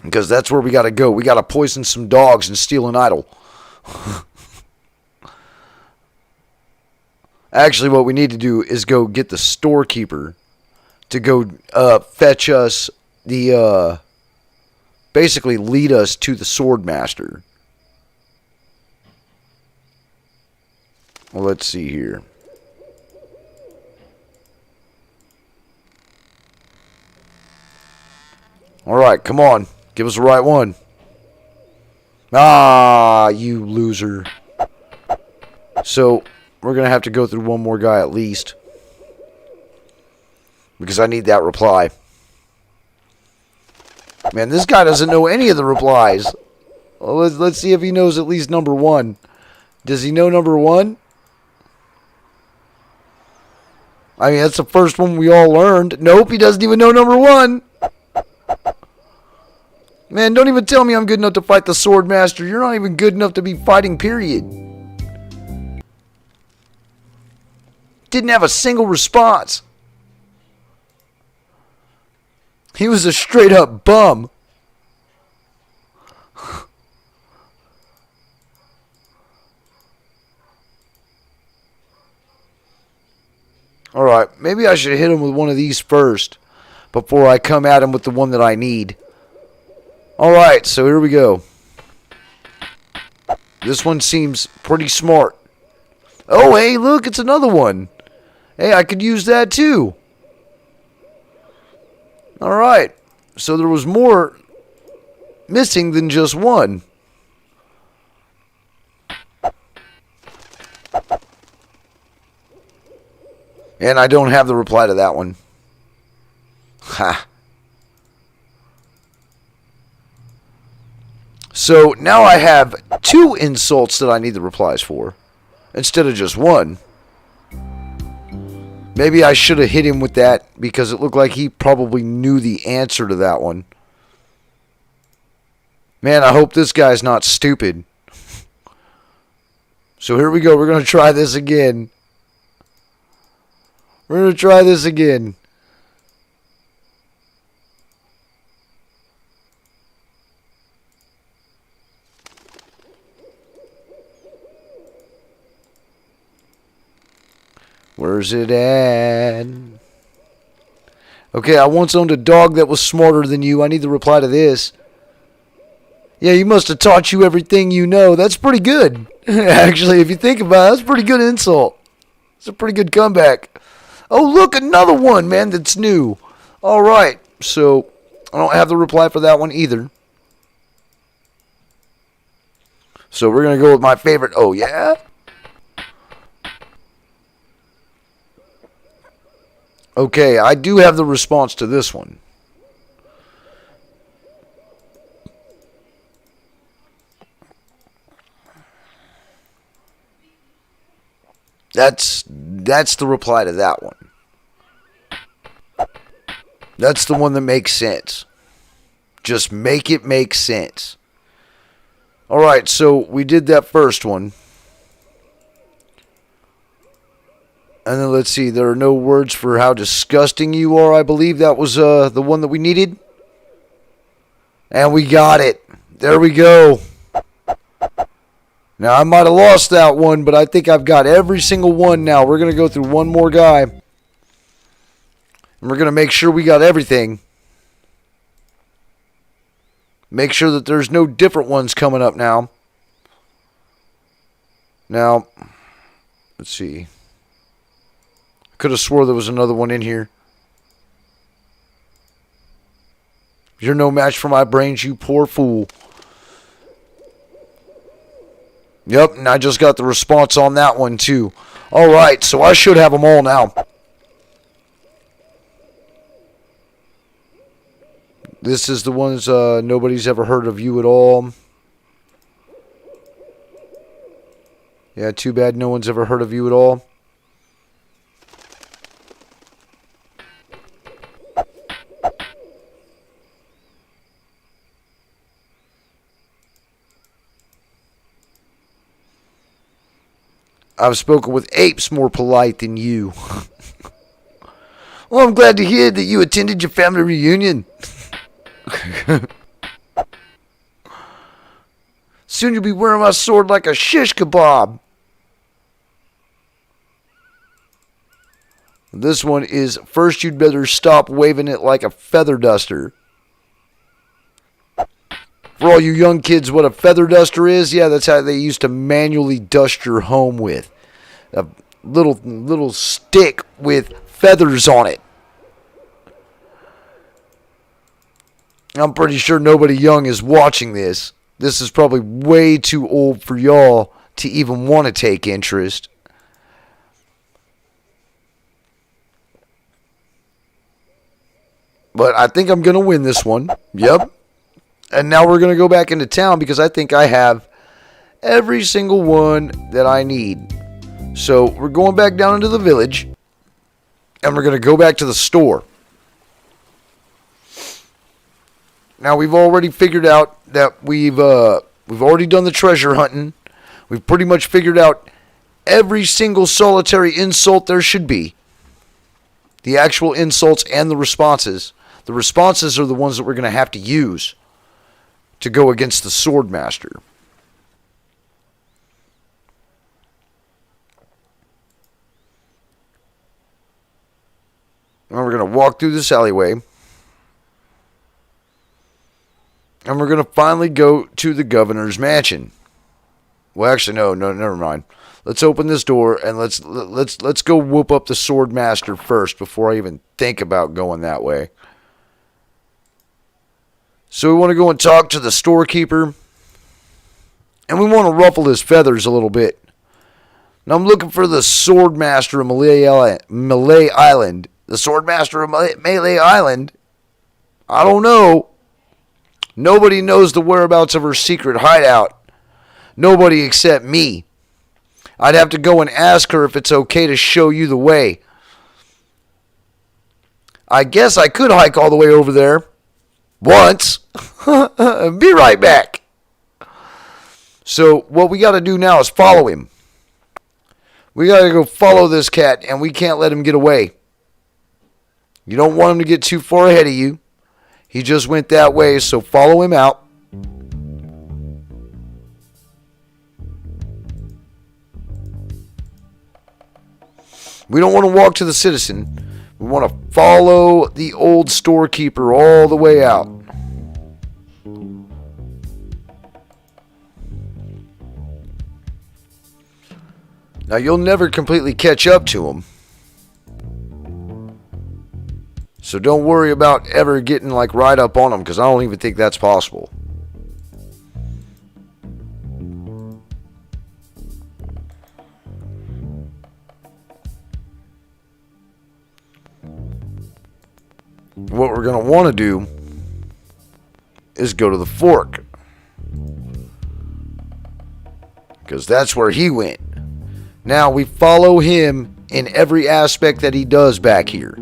Because that's where we got to go. We got to poison some dogs and steal an idol. Actually, what we need to do is go get the storekeeper to go fetch us the... basically lead us to the Swordmaster. Well, let's see here. Alright, come on. Give us the right one. Ah, you loser. So, we're going to have to go through one more guy at least. Because I need that reply. Man, this guy doesn't know any of the replies. Well, let's see if he knows at least number one. Does he know number one? I mean, that's the first one we all learned. Nope, he doesn't even know number one. Man, don't even tell me I'm good enough to fight the Swordmaster. You're not even good enough to be fighting, period. Didn't have a single response. He was a straight up bum. Alright, maybe I should hit him with one of these first before I come at him with the one that I need. Alright, so here we go. This one seems pretty smart. Oh, hey, look, it's another one. Hey, I could use that too. Alright, so there was more missing than just one. And I don't have the reply to that one. Ha. So now I have two insults that I need the replies for, instead of just one. Maybe I should have hit him with that because it looked like he probably knew the answer to that one. Man, I hope this guy's not stupid. So here we go. We're going to try this again. We're going to try this again. Where's it at? Okay, I once owned a dog that was smarter than you. I need the reply to this. Yeah, he must have taught you everything you know. That's pretty good. Actually, if you think about it, that's a pretty good insult. It's a pretty good comeback. Oh, look, another one, man, that's new. All right, so I don't have the reply for that one either. So we're going to go with my favorite. Oh, yeah? Okay, I do have the response to this one. That's the reply to that one. That's the one that makes sense. Just make it make sense. Alright, so we did that first one. And then let's see, there are no words for how disgusting you are. I believe that was the one that we needed. And we got it. There we go. Now, I might have lost that one, but I think I've got every single one now. We're going to go through one more guy. And we're going to make sure we got everything. Make sure that there's no different ones coming up now. Now, let's see. I could have swore there was another one in here. You're no match for my brains, you poor fool. Yep, and I just got the response on that one too. Alright, so I should have them all now. This is the ones nobody's ever heard of you at all. Yeah, too bad no one's ever heard of you at all. I've spoken with apes more polite than you. Well, I'm glad to hear that you attended your family reunion. Soon you'll be wearing my sword like a shish kebab. This one is, first you'd better stop waving it like a feather duster. For all you young kids, what a feather duster is, yeah, that's how they used to manually dust your home with. A little stick with feathers on it. I'm pretty sure nobody young is watching this. This is probably way too old for y'all to even want to take interest. But I think I'm going to win this one. Yep. And now we're going to go back into town because I think I have every single one that I need. So we're going back down into the village. And we're going to go back to the store. Now we've already figured out that we've already done the treasure hunting. We've pretty much figured out every single solitary insult there should be. The actual insults and the responses. The responses are the ones that we're going to have to use to go against the Swordmaster. And we're going to walk through this alleyway. And we're going to finally go to the governor's mansion. Well, actually, no, never mind. Let's open this door and let's go whoop up the Swordmaster first before I even think about going that way. So we want to go and talk to the storekeeper. And we want to ruffle his feathers a little bit. Now I'm looking for the Swordmaster of Malay Island. The Swordmaster of Malay Island? I don't know. Nobody knows the whereabouts of her secret hideout. Nobody except me. I'd have to go and ask her if it's okay to show you the way. I guess I could hike all the way over there. Once. Be right back. So what we got to do now is follow him. We got to go follow this cat, and we can't let him get away. You don't want him to get too far ahead of you. He just went that way, so follow him out. We don't want to walk to the citizen. We want to follow the old storekeeper all the way out. Now, you'll never completely catch up to him. So don't worry about ever getting like right up on them, because I don't even think that's possible. What we're going to want to do is go to the fork, because that's where he went. Now we follow him in every aspect that he does back here.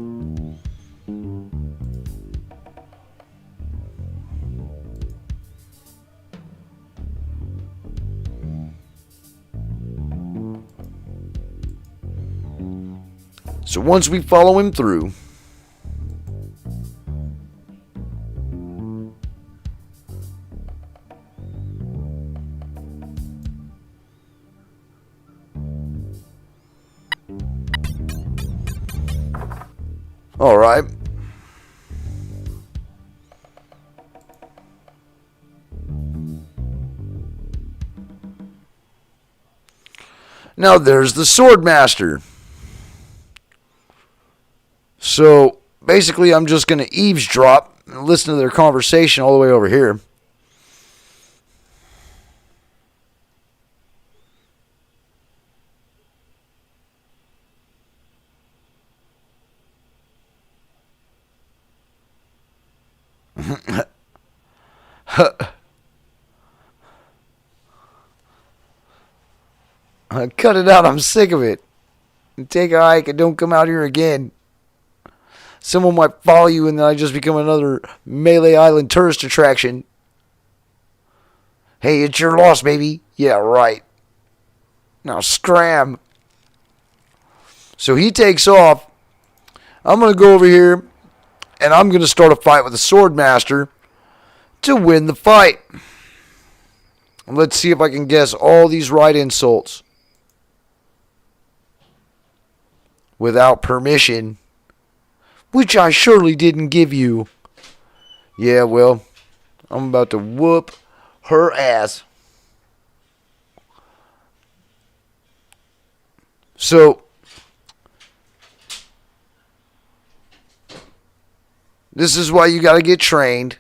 So once we follow him through, all right. Now there's the Swordmaster. So basically I'm just going to eavesdrop and listen to their conversation all the way over here. Cut it out, I'm sick of it. Take a hike and don't come out here again. Someone might follow you and then I just become another Melee Island tourist attraction. Hey, it's your loss, baby. Yeah, right. Now scram. So he takes off. I'm going to go over here and I'm going to start a fight with the Swordmaster to win the fight. And let's see if I can guess all these right insults without permission, which I surely didn't give you. Yeah, well, I'm about to whoop her ass. So, this is why you got to get trained.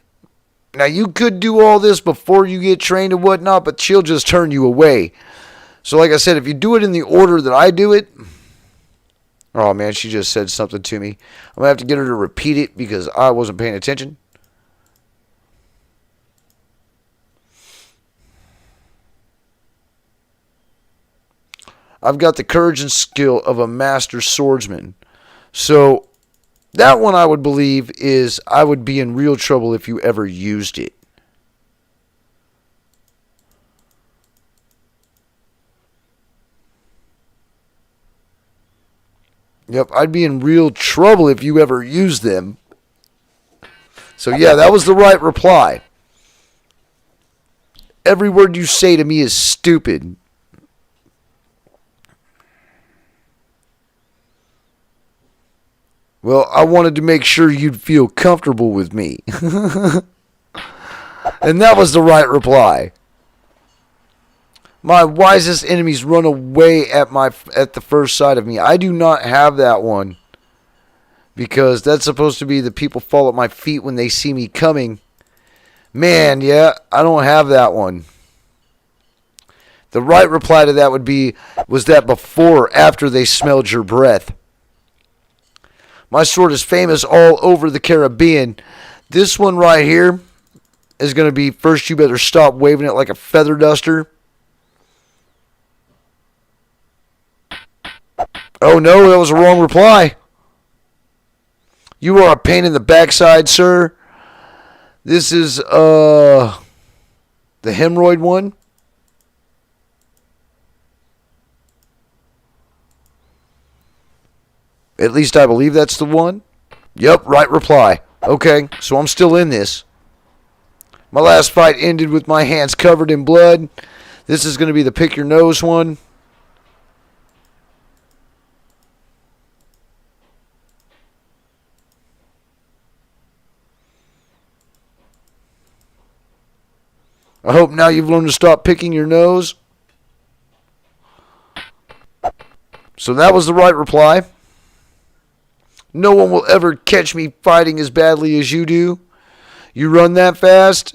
Now, you could do all this before you get trained and whatnot, but she'll just turn you away. So, like I said, if you do it in the order that I do it... Oh, man, she just said something to me. I'm going to have to get her to repeat it because I wasn't paying attention. I've got the courage and skill of a master swordsman. So, that one I would believe is I would be in real trouble if you ever used it. Yep, I'd be in real trouble if you ever used them. So yeah, that was the right reply. Every word you say to me is stupid. Well, I wanted to make sure you'd feel comfortable with me. And that was the right reply. My wisest enemies run away at the first sight of me. I do not have that one. Because that's supposed to be the people fall at my feet when they see me coming. Man, yeah, I don't have that one. The right reply to that was that before or after they smelled your breath. My sword is famous all over the Caribbean. This one right here is going to be, first you better stop waving it like a feather duster. Oh no, that was a wrong reply. You are a pain in the backside, sir. This is the hemorrhoid one. At least I believe that's the one. Yep, right reply. Okay, so I'm still in this. My last fight ended with my hands covered in blood. This is going to be the pick your nose one. I hope now you've learned to stop picking your nose. So that was the right reply. No one will ever catch me fighting as badly as you do. You run that fast?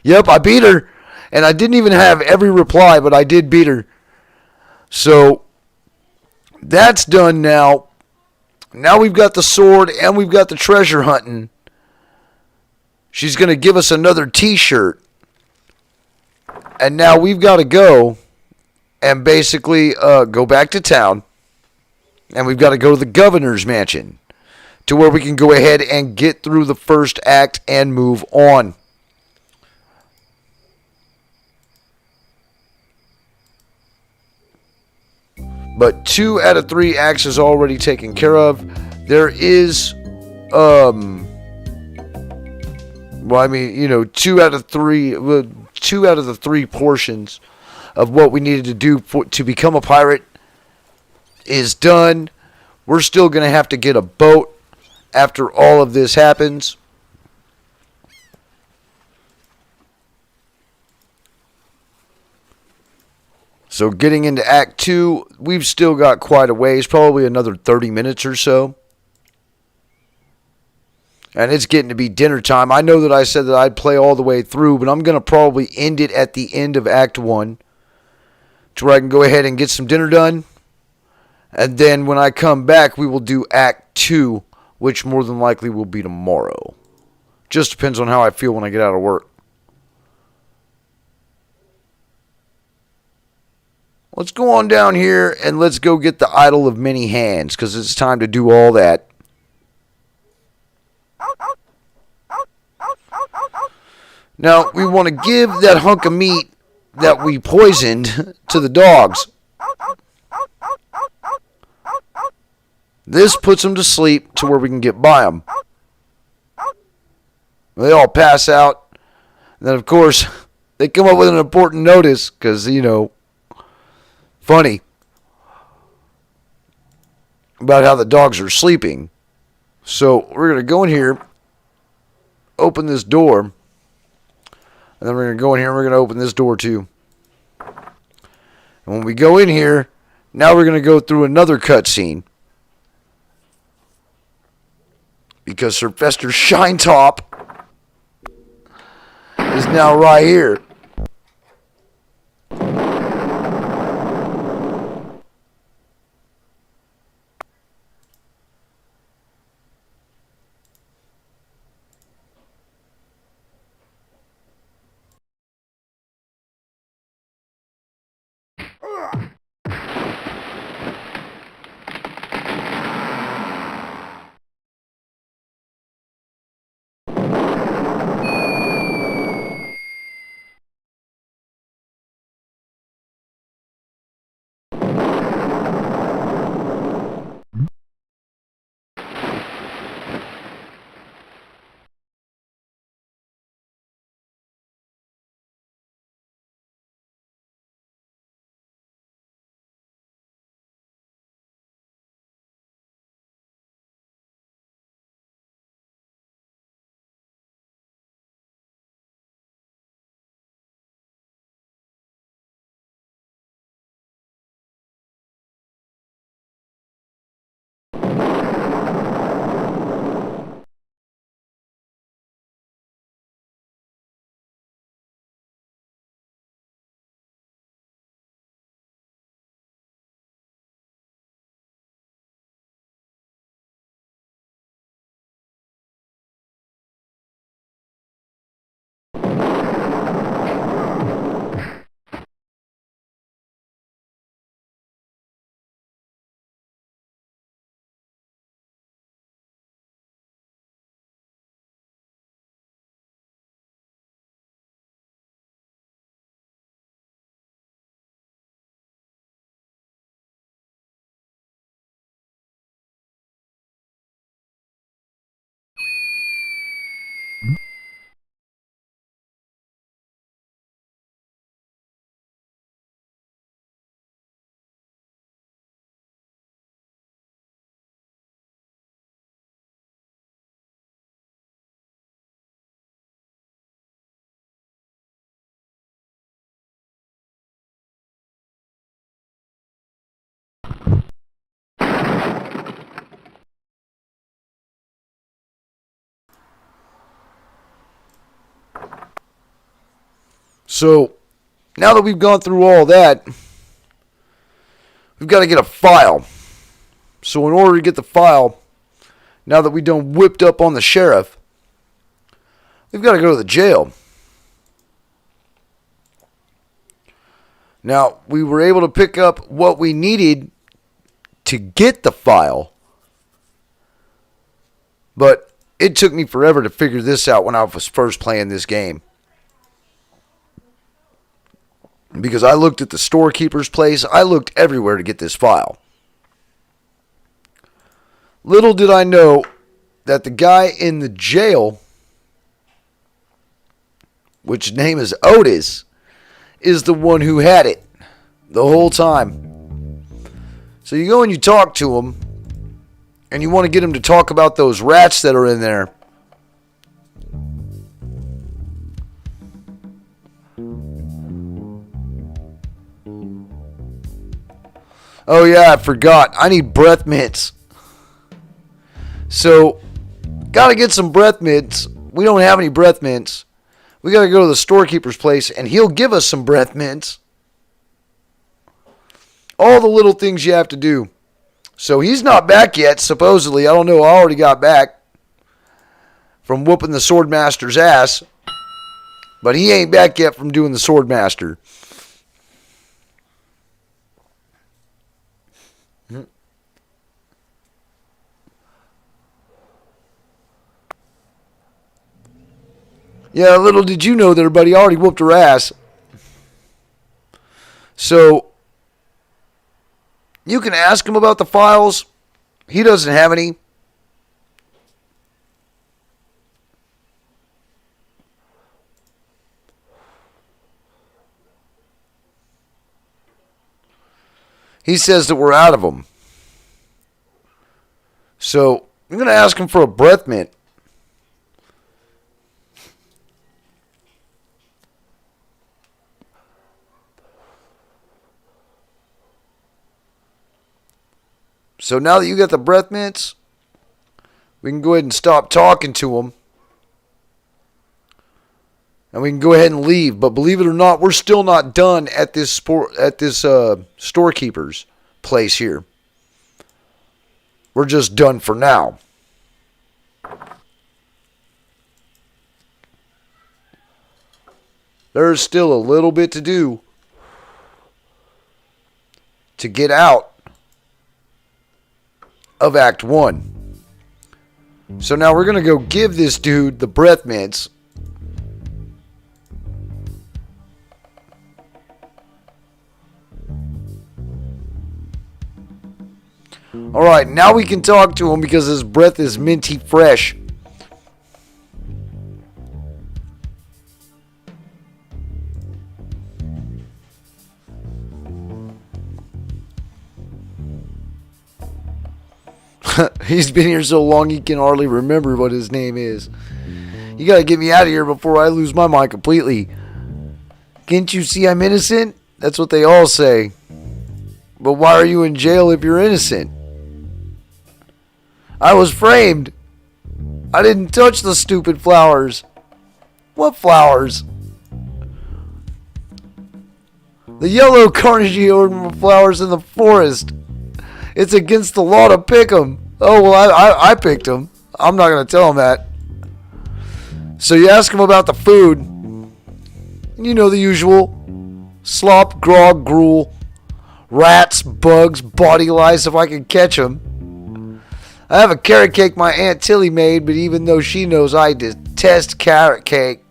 Yep, I beat her. And I didn't even have every reply, but I did beat her. So, that's done now. Now we've got the sword and we've got the treasure hunting. She's going to give us another t-shirt. And now we've got to go and basically go back to town. And we've got to go to the governor's mansion to where we can go ahead and get through the first act and move on. But 2 out of 3 acts is already taken care of. There is, 2 out of 3, 2 out of the 3 portions of what we needed to do to become a pirate is done. We're still going to have to get a boat after all of this happens. So getting into Act 2, we've still got quite a ways, probably another 30 minutes or so. And it's getting to be dinner time. I know that I said that I'd play all the way through, but I'm going to probably end it at the end of Act 1 to where I can go ahead and get some dinner done. And then when I come back, we will do Act 2, which more than likely will be tomorrow. Just depends on how I feel when I get out of work. Let's go on down here and let's go get the Idol of Many Hands, because it's time to do all that. Now, we want to give that hunk of meat that we poisoned to the dogs. This puts them to sleep to where we can get by them. They all pass out. And then, of course, they come up with an important notice because, funny about how the dogs are sleeping. So we're going to go in here, open this door, and then we're going to go in here and we're going to open this door too. And when we go in here, now we're going to go through another cutscene. Because Sir Fester Shinetop is now right here. So, now that we've gone through all that, we've got to get a file. So in order to get the file, now that we done whipped up on the sheriff, we've got to go to the jail. Now, we were able to pick up what we needed to get the file, but it took me forever to figure this out when I was first playing this game. Because I looked at the storekeeper's place, I looked everywhere to get this file. Little did I know that the guy in the jail, which name is Otis, is the one who had it the whole time. So you go and you talk to him, and you want to get him to talk about those rats that are in there. Oh yeah, I forgot. I need breath mints. So, gotta get some breath mints. We don't have any breath mints. We gotta go to the storekeeper's place, and he'll give us some breath mints. All the little things you have to do. So he's not back yet, supposedly. I don't know. I already got back from whooping the Swordmaster's ass. But he ain't back yet from doing the Swordmaster. Yeah, little did you know that everybody already whooped her ass. So, you can ask him about the files. He doesn't have any. He says that we're out of them. So, I'm going to ask him for a breath mint. So now that you got the breath mints, we can go ahead and stop talking to him. And we can go ahead and leave. But believe it or not, we're still not done at this storekeeper's place here. We're just done for now. There's still a little bit to do to get out of Act 1. So now we're going to go give this dude the breath mints. Alright, now we can talk to him because his breath is minty fresh. He's been here so long he can hardly remember what his name is. You gotta get me out of here before I lose my mind completely. Can't you see I'm innocent? That's what they all say. But why are you in jail if you're innocent? I was framed. I didn't touch the stupid flowers. What flowers? The yellow carnation flowers in the forest. It's against the law to pick 'em. Oh, well, I picked them. I'm not going to tell him that. So you ask him about the food. And you know the usual. Slop, grog, gruel. Rats, bugs, body lice if I can catch them. I have a carrot cake my Aunt Tilly made, but even though she knows I detest carrot cake.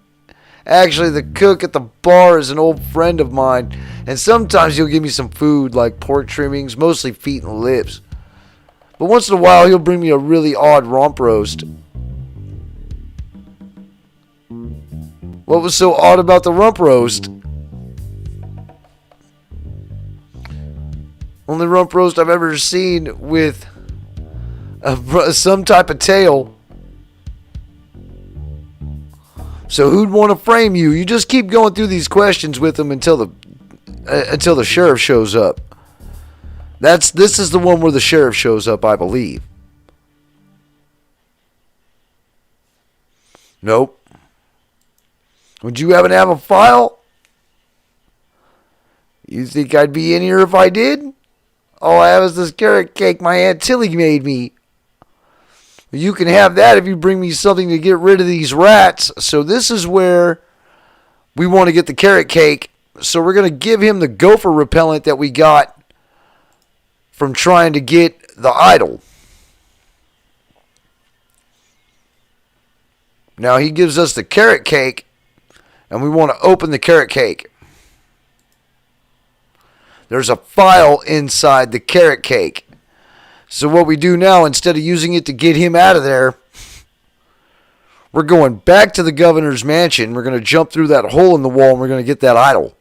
Actually, the cook at the bar is an old friend of mine. And sometimes he'll give me some food like pork trimmings, mostly feet and lips. But once in a while, he'll bring me a really odd rump roast. What was so odd about the rump roast? Only rump roast I've ever seen with some type of tail. So who'd want to frame you? You just keep going through these questions with him until the sheriff shows up. This is the one where the sheriff shows up, I believe. Nope. Would you happen to have a file? You think I'd be in here if I did? All I have is this carrot cake my Aunt Tilly made me. You can have that if you bring me something to get rid of these rats. So this is where we want to get the carrot cake. So we're going to give him the gopher repellent that we got from trying to get the idol. Now he gives us the carrot cake, and we want to open the carrot cake. There's a file inside the carrot cake. So what we do now, instead of using it to get him out of there, we're going back to the governor's mansion. We're going to jump through that hole in the wall, and we're going to get that idol.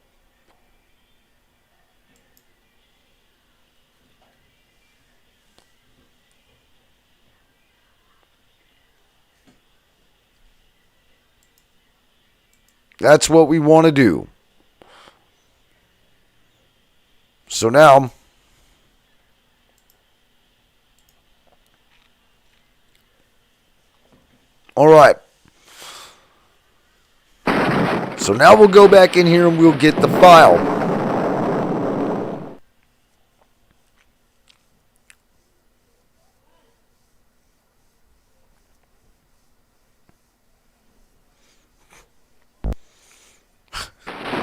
That's what we want to do. So now, all right. So now we'll go back in here and we'll get the file.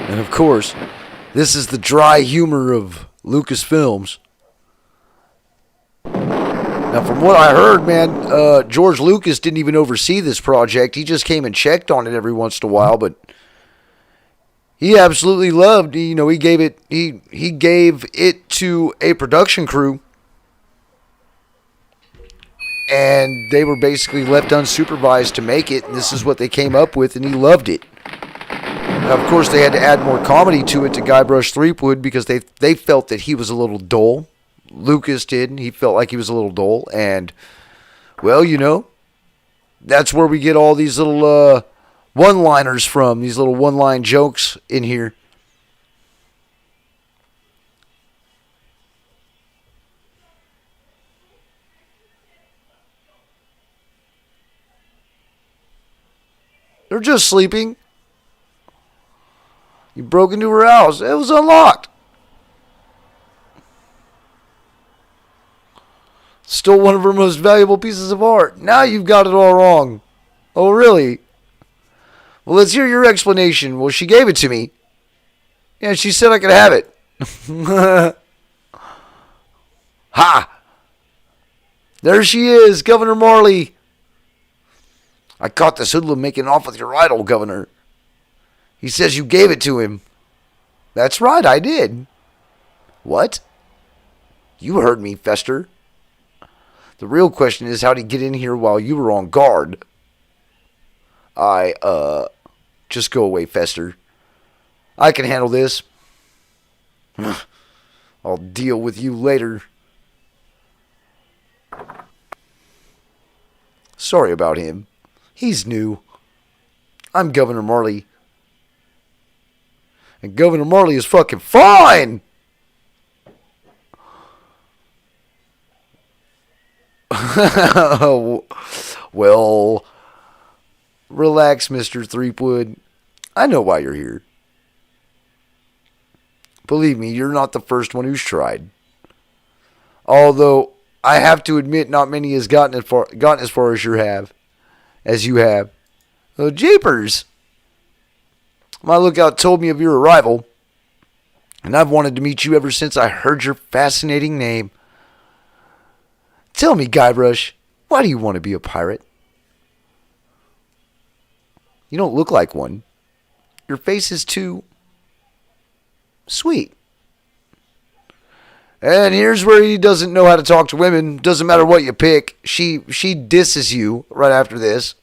And of course, this is the dry humor of Lucasfilms. Now, from what I heard, man, George Lucas didn't even oversee this project. He just came and checked on it every once in a while, but he absolutely loved. He gave it to a production crew, and they were basically left unsupervised to make it. And this is what they came up with, and he loved it. Now, of course, they had to add more comedy to it to Guybrush Threepwood because they felt that he was a little dull. Lucas did. He felt like he was a little dull. And, well, that's where we get all these little one-liners from, these little one-line jokes in here. They're just sleeping. You broke into her house. It was unlocked. Stole one of her most valuable pieces of art. Now you've got it all wrong. Oh, really? Well, let's hear your explanation. Well, she gave it to me. Yeah, she said I could have it. Ha! There she is, Governor Marley. I caught this hoodlum making off with your idol, Governor. He says you gave it to him. That's right, I did. What? You heard me, Fester. The real question is, how'd he get in here while you were on guard? Just go away, Fester. I can handle this. I'll deal with you later. Sorry about him. He's new. I'm Governor Marley. And Governor Marley is fucking fine! Well, relax, Mr. Threepwood. I know why you're here. Believe me, you're not the first one who's tried. Although, I have to admit, not many has gotten as far as you have. Oh, jeepers! My lookout told me of your arrival, and I've wanted to meet you ever since I heard your fascinating name. Tell me, Guybrush, why do you want to be a pirate? You don't look like one. Your face is too sweet. And here's where he doesn't know how to talk to women. Doesn't matter what you pick. She disses you right after this.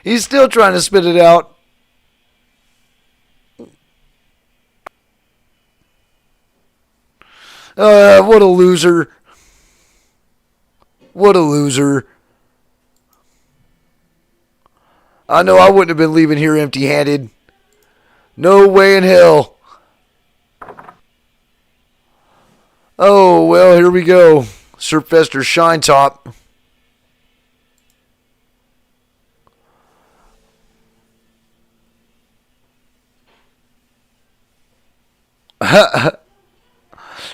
He's still trying to spit it out. What a loser. What a loser. I know I wouldn't have been leaving here empty-handed. No way in hell. Oh, well, here we go. Sir Fester Shine Top.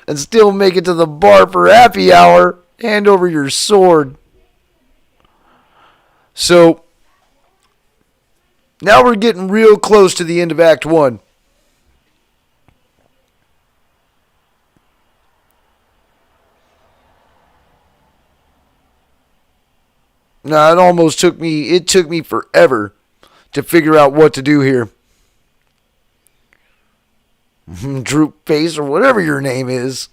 And still make it to the bar for happy hour. Hand over your sword. So, now we're getting real close to the end of Act 1. Now, it took me forever to figure out what to do here. Droop Face, or whatever your name is.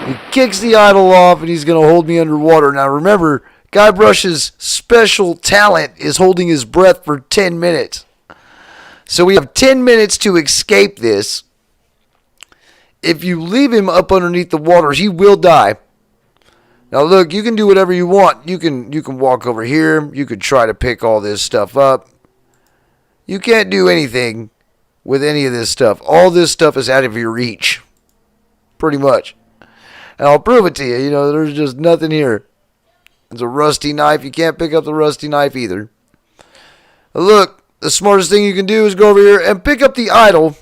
He kicks the idol off and he's going to hold me underwater. Now remember, Guybrush's special talent is holding his breath for 10 minutes. So we have 10 minutes to escape this. If you leave him up underneath the water, he will die. Now look, you can do whatever you want. You can walk over here. You could try to pick all this stuff up. You can't do anything with any of this stuff. All this stuff is out of your reach. Pretty much. And I'll prove it to you. You know, there's just nothing here. It's a rusty knife. You can't pick up the rusty knife either. But look, the smartest thing you can do is go over here and pick up the idol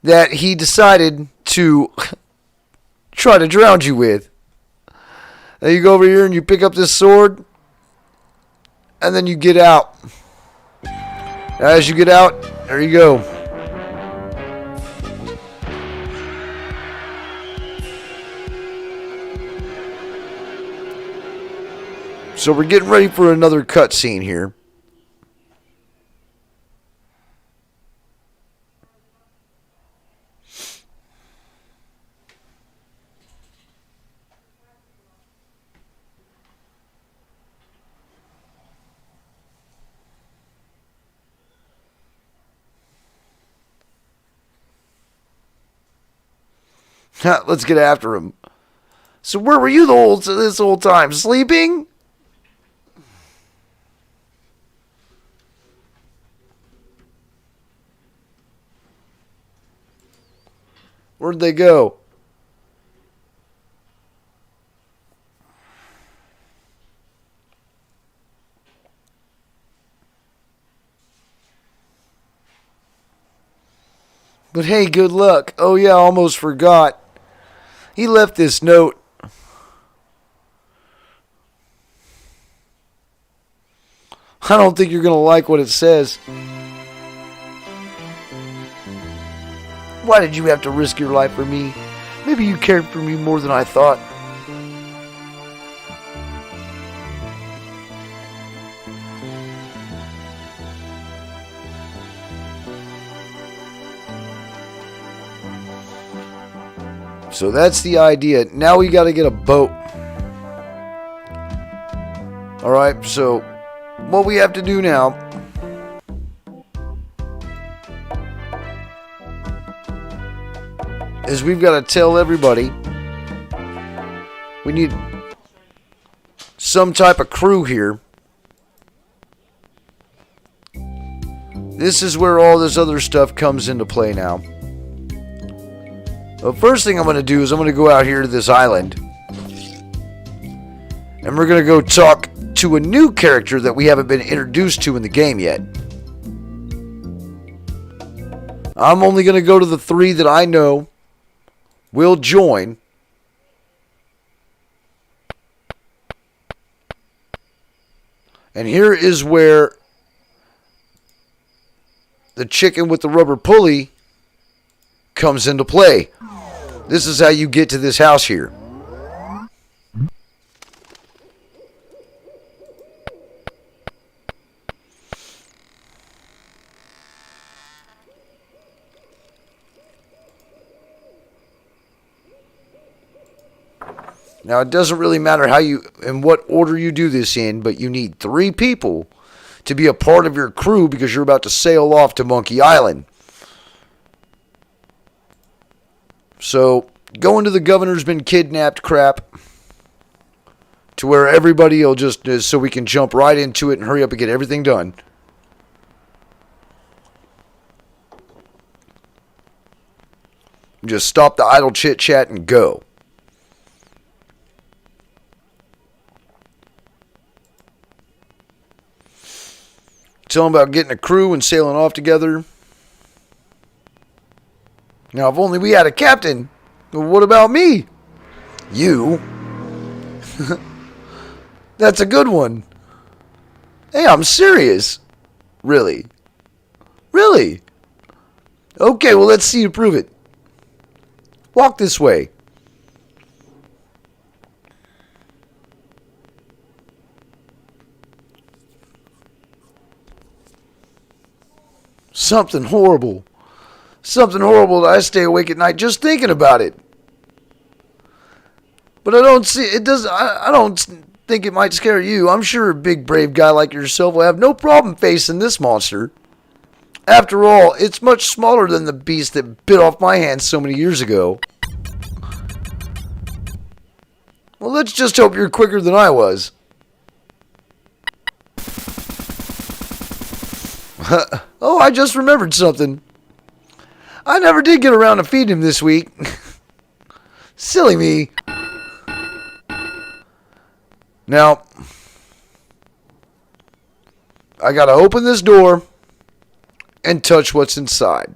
that he decided to try to drown you with. Then you go over here and you pick up this sword. And then you get out. As you get out, there you go. So we're getting ready for another cutscene here. Let's get after him. So where were you this whole time? Sleeping? Where'd they go? But hey, good luck. Oh yeah, I almost forgot. He left this note. I don't think you're going to like what it says. Why did you have to risk your life for me? Maybe you cared for me more than I thought. So that's the idea. Now we got to get a boat. Alright, so what we have to do now is we've got to tell everybody we need some type of crew here. This is where all this other stuff comes into play now. The first thing I'm going to do is I'm going to go out here to this island. And we're going to go talk to a new character that we haven't been introduced to in the game yet. I'm only going to go to the 3 that I know will join. And here is where the chicken with the rubber pulley comes into play. This is how you get to this house here. Now, it doesn't really matter in what order you do this in, but you need 3 people to be a part of your crew because you're about to sail off to Monkey Island. So, going to the governor's been kidnapped crap to where everybody will just, so we can jump right into it and hurry up and get everything done. Just stop the idle chit chat and go. Tell them about getting a crew and sailing off together. Now, if only we had a captain. Well, what about me? You? That's a good one. Hey, I'm serious. Really? Really? Okay, well, let's see you prove it. Walk this way. Something horrible. Something horrible that I stay awake at night just thinking about it. But I don't see it does. I don't think it might scare you. I'm sure a big brave guy like yourself will have no problem facing this monster. After all, it's much smaller than the beast that bit off my hand so many years ago. Well, let's just hope you're quicker than I was. Oh, I just remembered something. I never did get around to feeding him this week. Silly me. Now, I gotta open this door and touch what's inside.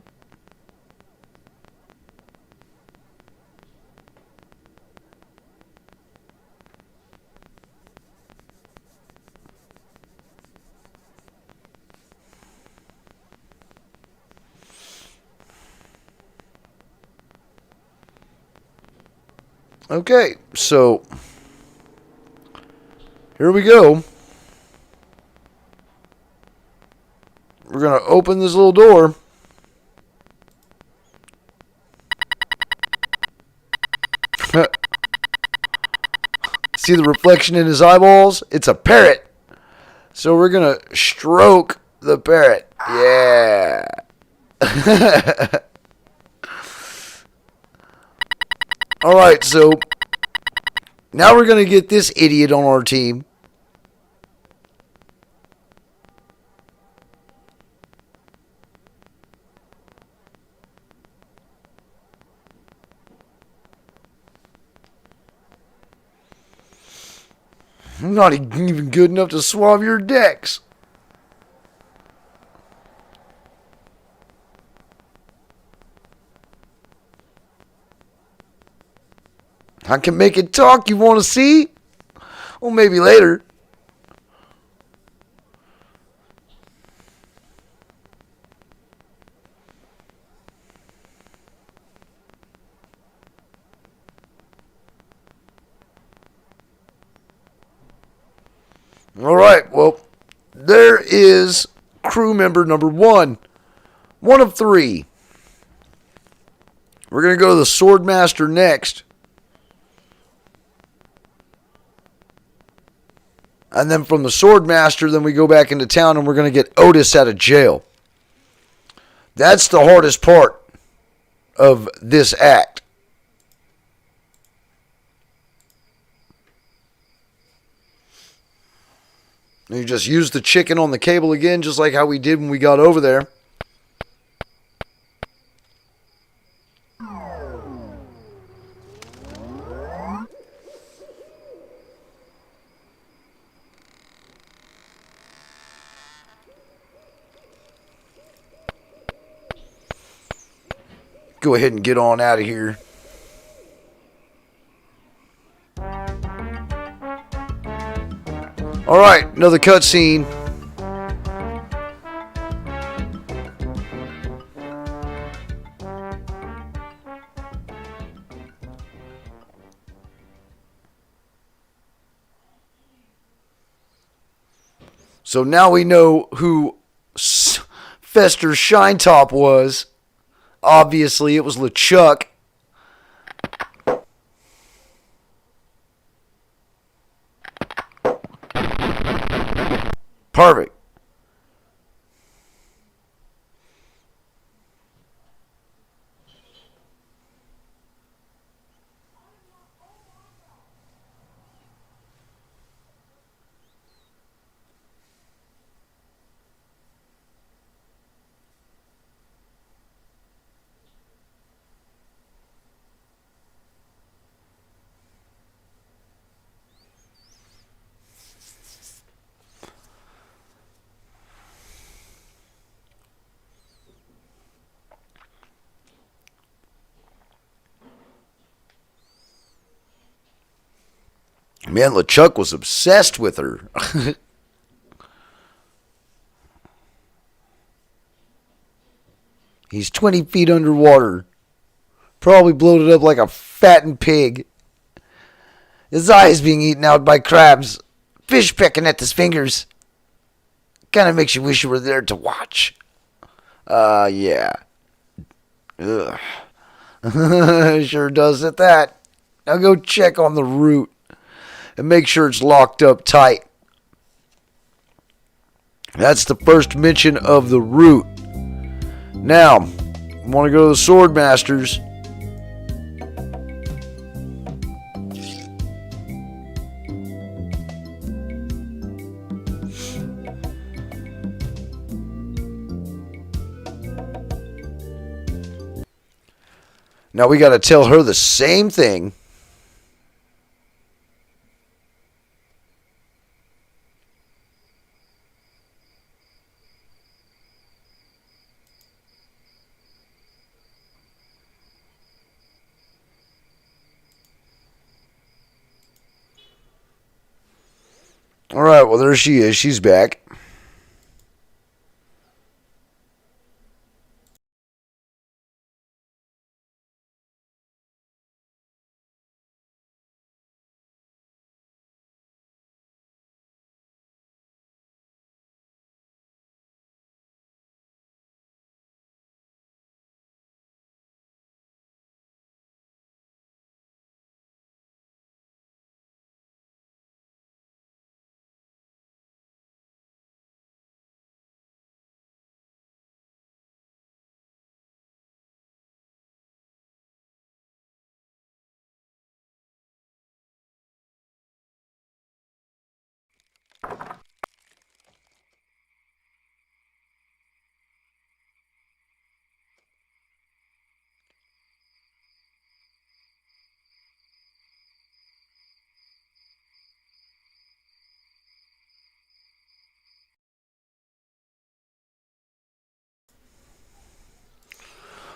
Okay, so here we go. We're going to open this little door. See the reflection in his eyeballs? It's a parrot. So we're going to stroke the parrot. Yeah. Alright, so now we're going to get this idiot on our team. I'm not even good enough to swab your decks. I can make it talk. You want to see? Well, maybe later. All right. Well, there is crew member number 1. 1 of 3. We're going to go to the Swordmaster next. And then from the Swordmaster, then we go back into town and we're going to get Otis out of jail. That's the hardest part of this act. You just use the chicken on the cable again, just like how we did when we got over there. Go ahead and get on out of here. Alright, another cutscene. So now we know who Fester's Shine Top was. Obviously, it was LeChuck. Perfect. Man, LeChuck was obsessed with her. He's 20 feet underwater. Probably bloated up like a fattened pig. His eyes being eaten out by crabs. Fish pecking at his fingers. Kind of makes you wish you were there to watch. Yeah. Ugh. Sure does at that. Now go check on the root. And make sure it's locked up tight. That's the first mention of the root. Now, I want to go to the Swordmasters. Now we got to tell her the same thing. Alright, well there she is. She's back.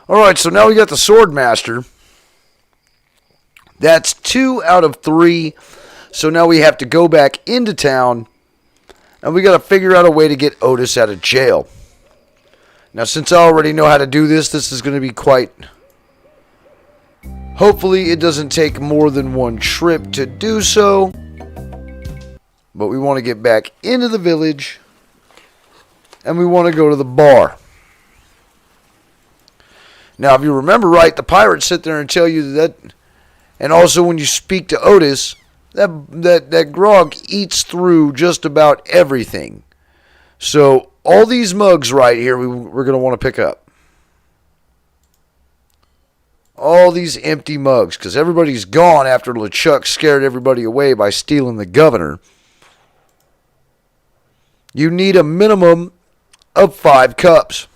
Alright, so now we got the Swordmaster. That's 2 out of 3. So now we have to go back into town. And we got to figure out a way to get Otis out of jail. Now, since I already know how to do this, this is going to be quite... Hopefully, it doesn't take more than one trip to do so. But we want to get back into the village. And we want to go to the bar. Now, if you remember right, the pirates sit there and tell you that... And also, when you speak to Otis, that grog eats through just about everything. So, all these mugs right here, we're going to want to pick up. All these empty mugs, because everybody's gone after LeChuck scared everybody away by stealing the governor. You need a minimum of 5 cups.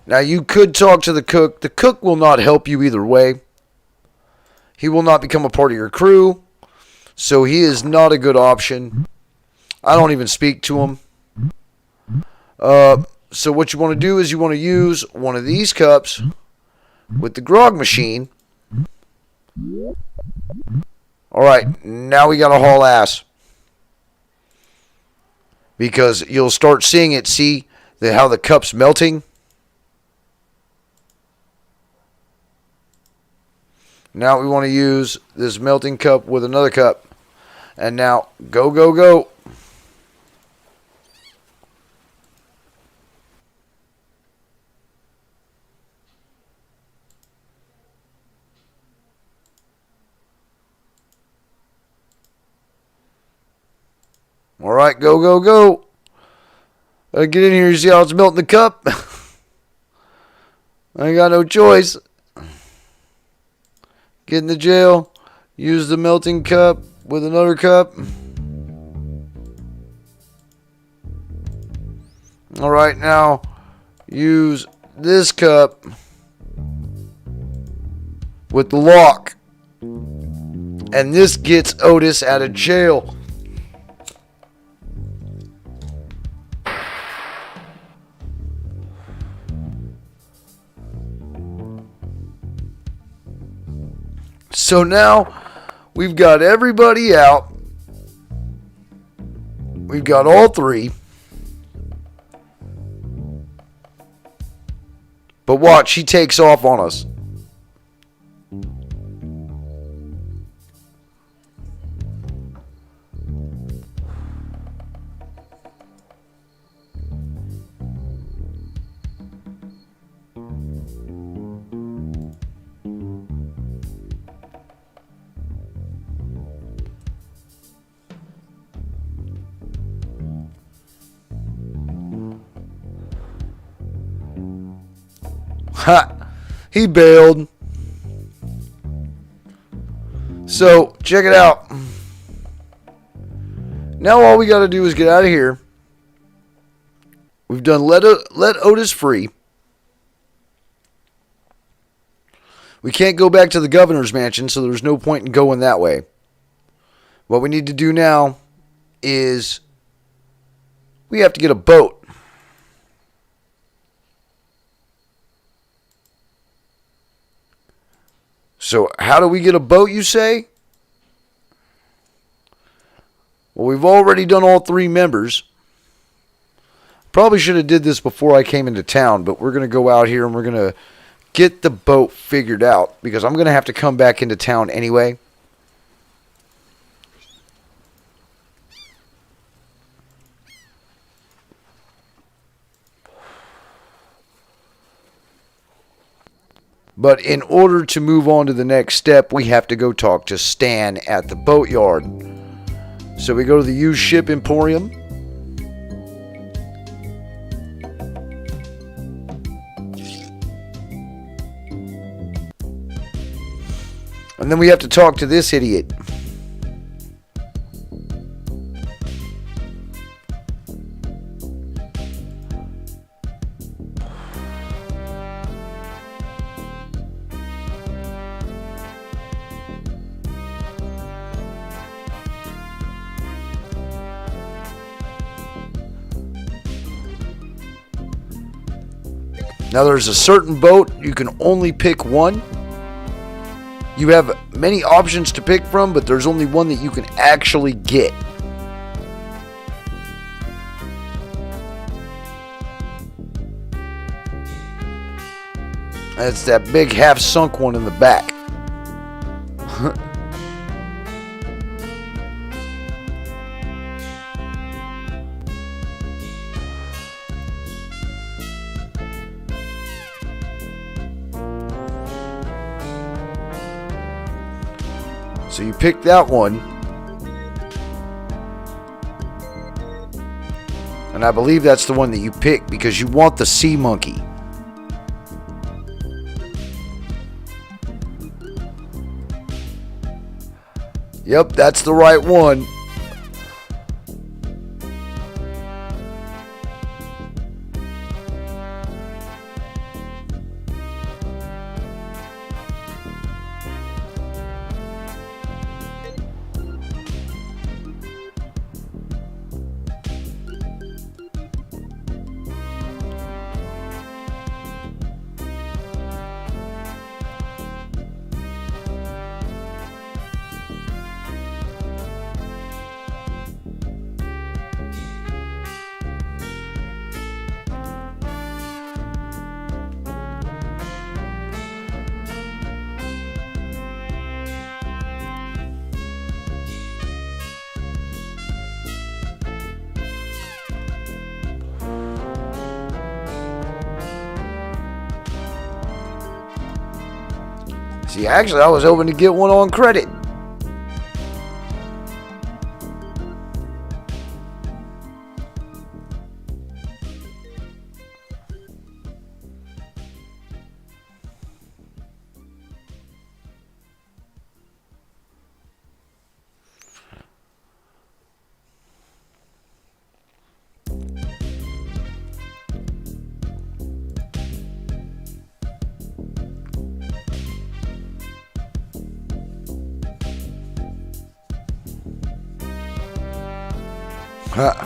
Now, you could talk to the cook. The cook will not help you either way. He will not become a part of your crew, so he is not a good option. I don't even speak to him. So what you want to do is you want to use one of these cups with the grog machine. Alright, now we got to haul ass. Because you'll start seeing it, see how the cup's melting? Now we want to use this melting cup with another cup. And now, go, go, go. Alright, go, go, go. Get in here, you see how it's melting the cup? I ain't got no choice. Get in the jail. Use the melting cup with another cup. Alright, now use this cup with the lock. And this gets Otis out of jail. So now we've got everybody out. We've got all three. But watch, she takes off on us. Ha! He bailed. So, check it out. Now all we got to do is get out of here. We've done let Otis free. We can't go back to the governor's mansion, so there's no point in going that way. What we need to do now is we have to get a boat. So how do we get a boat, you say? Well, we've already done all three members. Probably should have did this before I came into town, but we're going to go out here and we're going to get the boat figured out because I'm going to have to come back into town anyway. But in order to move on to the next step, we have to go talk to Stan at the boatyard. So we go to the used ship emporium. And then we have to talk to this idiot. Now there's a certain boat, you can only pick one. You have many options to pick from, but there's only one that you can actually get. That's that big half-sunk one in the back. So you pick that one. And I believe that's the one that you pick because you want the sea monkey. Yep, that's the right one. See, actually, I was hoping to get one on credit. Huh.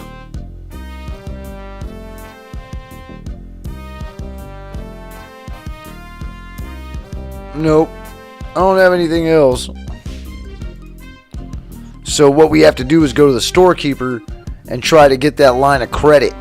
Nope. I don't have anything else. So what we have to do is go to the storekeeper and try to get that line of credit.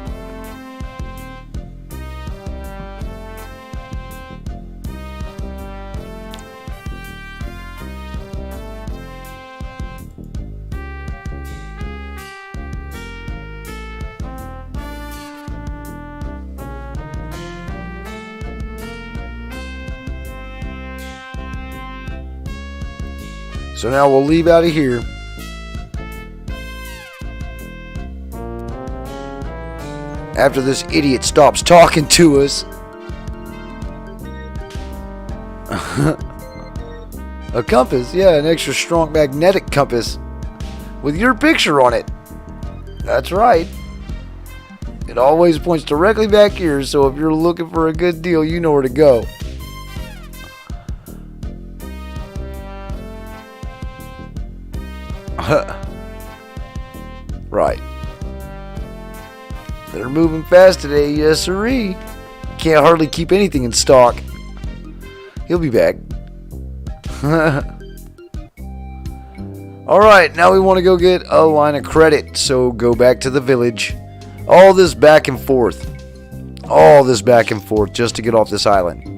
So now we'll leave out of here. After this idiot stops talking to us. A compass, yeah, an extra strong magnetic compass with your picture on it. That's right. It always points directly back here, so if you're looking for a good deal, you know where to go. Right. They're moving fast today, yes sirree. Can't hardly keep anything in stock. He'll be back. Alright, now we want to go get a line of credit, so go back to the village. All this back and forth. All this back and forth just to get off this island.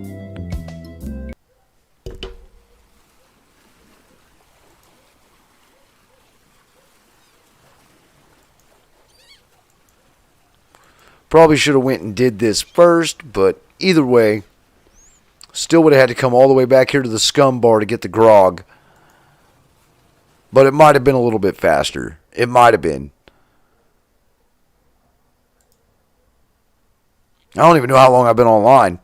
Probably should have went and did this first, but either way, still would have had to come all the way back here to the scum bar to get the grog. But it might have been a little bit faster. It might have been. I don't even know how long I've been online.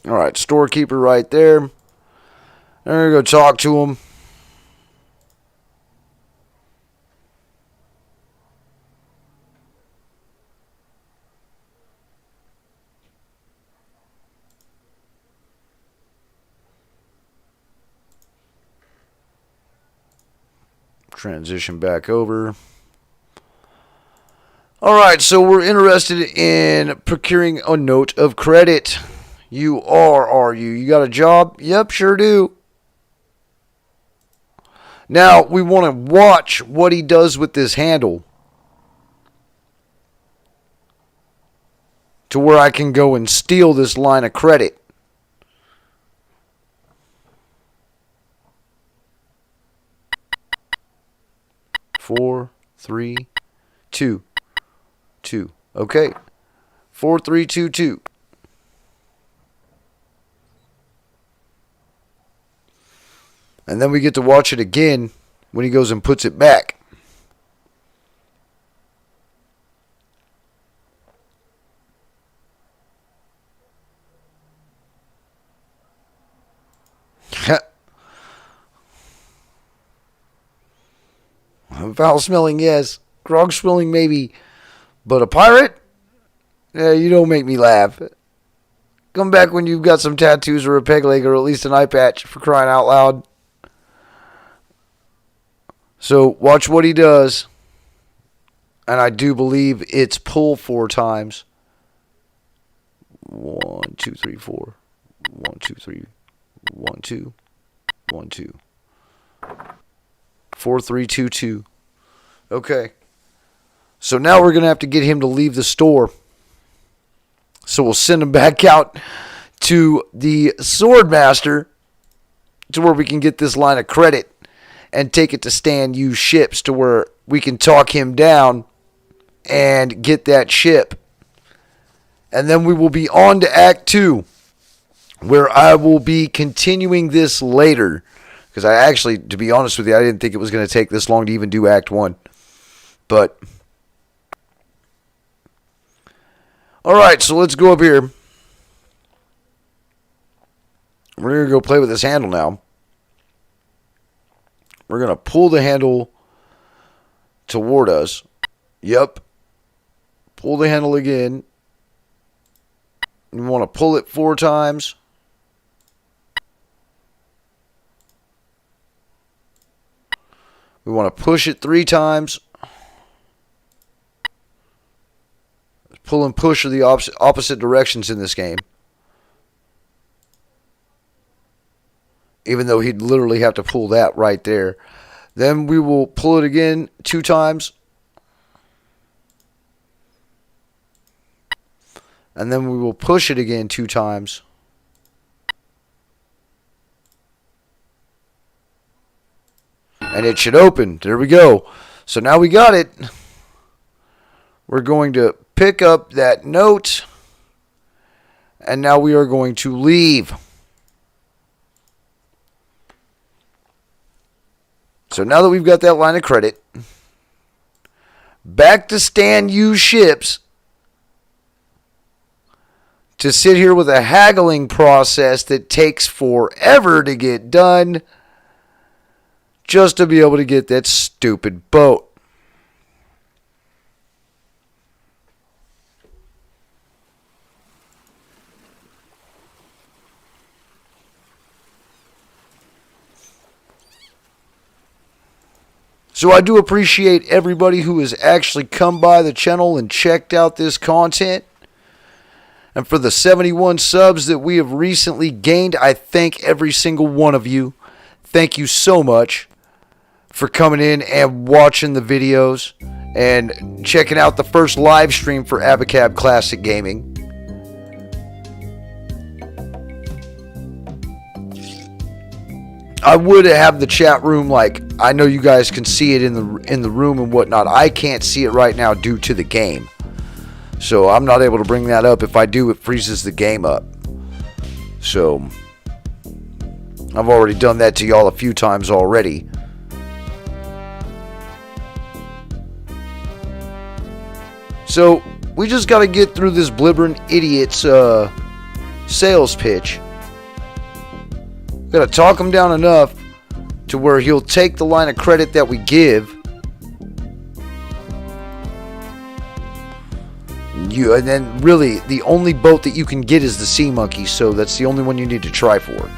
Alright, storekeeper right there. I'm going to go talk to him. Transition back over. Alright, so we're interested in procuring a note of credit. You are you? You got a job? Yep, sure do. Now, we want to watch what he does with this handle. To where I can go and steal this line of credit. Four, 3, 2, 2. Okay. 4, 3, 2, 2. And then we get to watch it again when he goes and puts it back. Foul smelling, yes. Grog swilling, maybe. But a pirate? Yeah, you don't make me laugh. Come back when you've got some tattoos or a peg leg or at least an eye patch, for crying out loud. So, watch what he does. And I do believe it's pull 4 times. 1, 2, 3, 4. 1, 2, 3. 1, 2. 1, 2. 4, 3, 2, 2. Okay. So now we're going to have to get him to leave the store. So we'll send him back out to the Swordmaster to where we can get this line of credit and take it to Stan U's ships to where we can talk him down and get that ship. And then we will be on to Act 2, where I will be continuing this later. Because I actually, to be honest with you, I didn't think it was going to take this long to even do Act 1. But, alright, so let's go up here. We're going to go play with this handle now. We're going to pull the handle toward us. Yep. Pull the handle again. We want to pull it 4 times. We want to push it 3 times. Pull and push are the opposite directions in this game. Even though he'd literally have to pull that right there. Then we will pull it again 2 times. And then we will push it again 2 times. And it should open. There we go. So now we got it. We're going to pick up that note. And now we are going to leave. So now that we've got that line of credit, back to Stan Use ships to sit here with a haggling process that takes forever to get done just to be able to get that stupid boat. So I do appreciate everybody who has actually come by the channel and checked out this content. And for the 71 subs that we have recently gained, I thank every single one of you. Thank you so much for coming in and watching the videos and checking out the first live stream for Abacabb Classic Gaming. I would have the chat room, like, I know you guys can see it in the room and whatnot. I can't see it right now due to the game. So I'm not able to bring that up. If I do, it freezes the game up. So I've already done that to y'all a few times already. So we just got to get through this blibbering idiot's sales pitch. Got to talk him down enough to where he'll take the line of credit that we give. And then really the only boat that you can get is the Sea Monkey, so that's the only one you need to try for.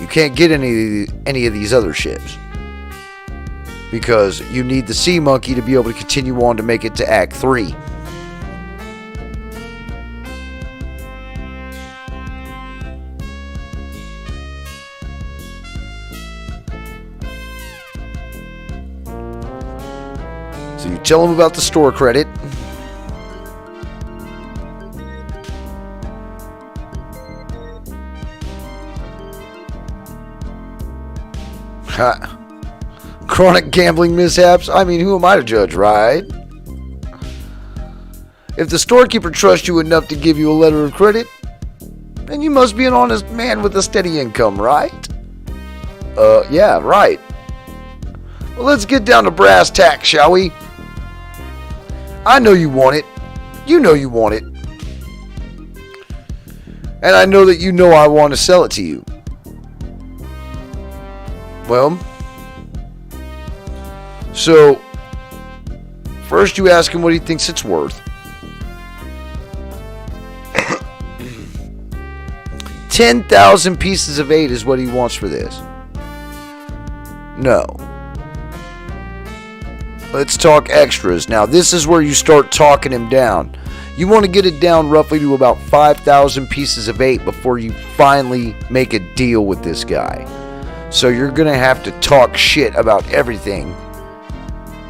You can't get any of these other ships because you need the Sea Monkey to be able to continue on to make it to Act 3. So you tell them about the store credit. Ha. Chronic gambling mishaps? I mean, who am I to judge, right? If the storekeeper trusts you enough to give you a letter of credit, then you must be an honest man with a steady income, right? Yeah, right. Well, let's get down to brass tacks, shall we? I know you want it. You know you want it. And I know that you know I want to sell it to you. Well, so first you ask him what he thinks it's worth. 10,000 pieces of 8 is what he wants for this. No. Let's talk extras. Now, this is where you start talking him down. You want to get it down roughly to about 5,000 pieces of 8 before you finally make a deal with this guy. So you're going to have to talk shit about everything.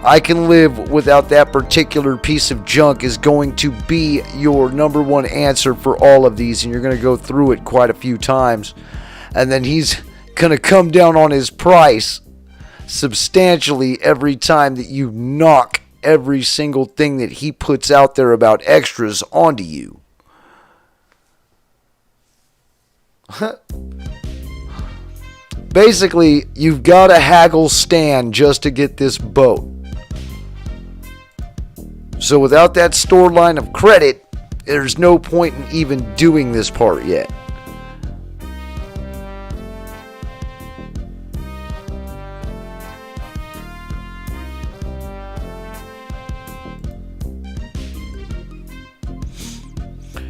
I can live without that particular piece of junk is going to be your #1 answer for all of these, and you're going to go through it quite a few times. And then he's going to come down on his price substantially every time that you knock every single thing that he puts out there about extras onto you. Basically, you've got to haggle Stan just to get this boat. So without that store line of credit, there's no point in even doing this part yet.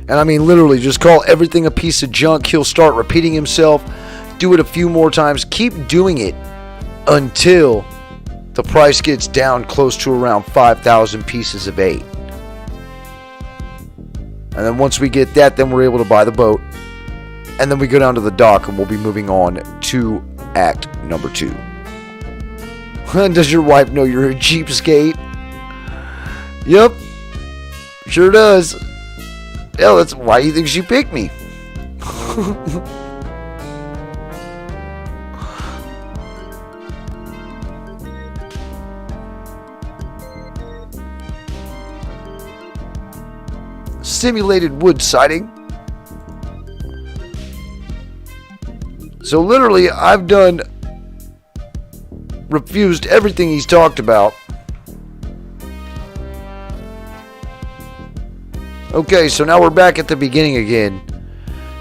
And I mean, literally, just call everything a piece of junk. He'll start repeating himself. Do it a few more times. Keep doing it until the price gets down close to around 5,000 pieces of 8. And then once we get that, then we're able to buy the boat. And then we go down to the dock and we'll be moving on to act number 2. Does your wife know you're a cheapskate? Yep. Sure does. Yeah, that's why you think she picked me. Simulated wood siding. So literally, I've refused everything he's talked about. Okay, so now we're back at the beginning again.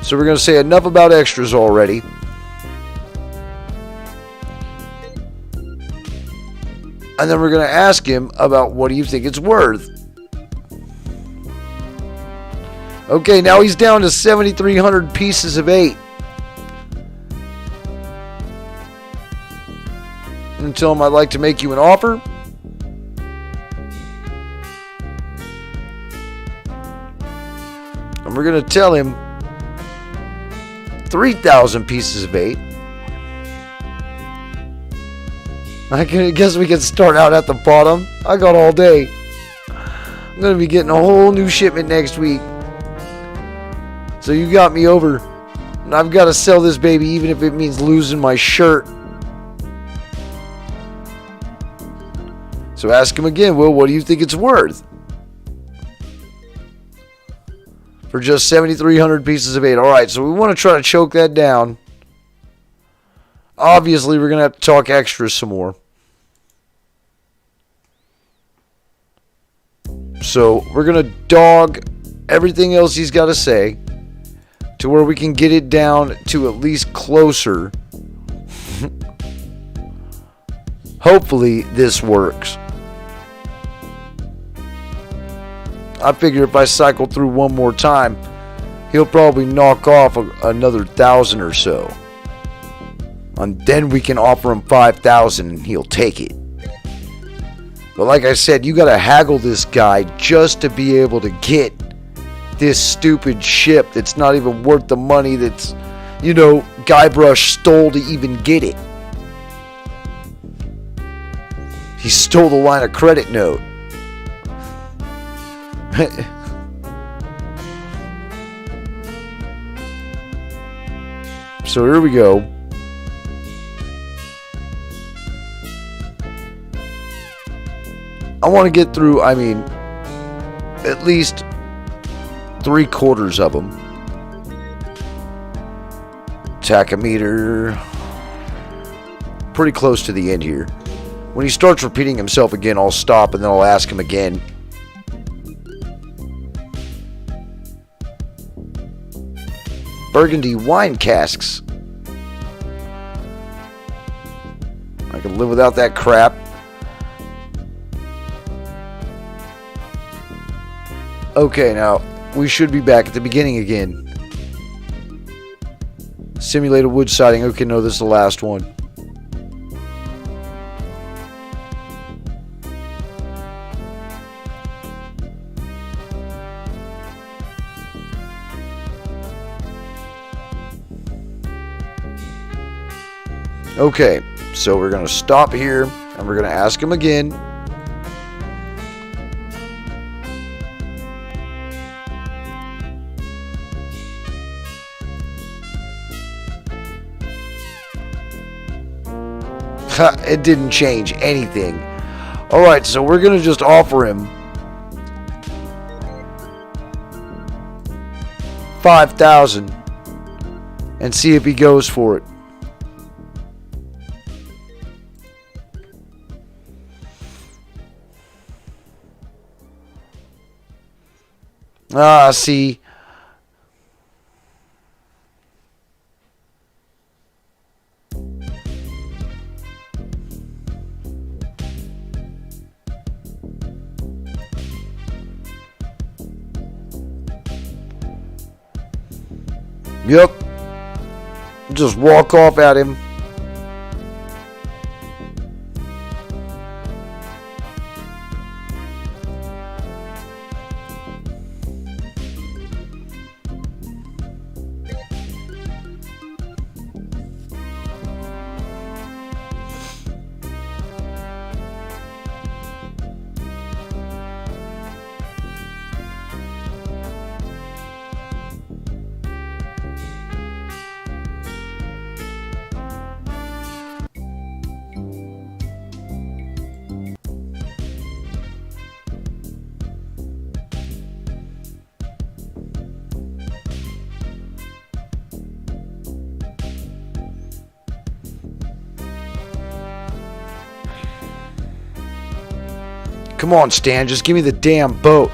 So we're going to say enough about extras already. And then we're going to ask him about what do you think it's worth. Okay, now he's down to 7,300 pieces of 8. And tell him I'd like to make you an offer. And we're going to tell him 3,000 pieces of 8. I guess we can start out at the bottom. I got all day. I'm going to be getting a whole new shipment next week. So you got me over. And I've got to sell this baby even if it means losing my shirt. So ask him again, Will, what do you think it's worth? For just 7,300 pieces of 8. Alright, so we want to try to choke that down. Obviously, we're going to have to talk extras some more. So we're going to dog everything else he's got to say to where we can get it down to at least closer. Hopefully this works. I figure if I cycle through one more time, he'll probably knock off another 1,000 or so. And then we can offer him 5,000 and he'll take it. But like I said, you gotta haggle this guy just to be able to get this stupid ship that's not even worth the money that's, you know, Guybrush stole to even get it. He stole the line of credit note. So here we go. I want to get through, I mean, at least 3/4 of them. Tachometer. Pretty close to the end here. When he starts repeating himself again, I'll stop and then I'll ask him again. Burgundy wine casks. I can live without that crap. Okay, now we should be back at the beginning again. Simulated wood siding. Okay, no, this is the last one. Okay, so we're going to stop here and we're going to ask him again. It didn't change anything. Alright, so we're going to just offer him 5,000 and see if he goes for it. Ah, see. Yep. Just walk off at him. Come on, Stan, just give me the damn boat.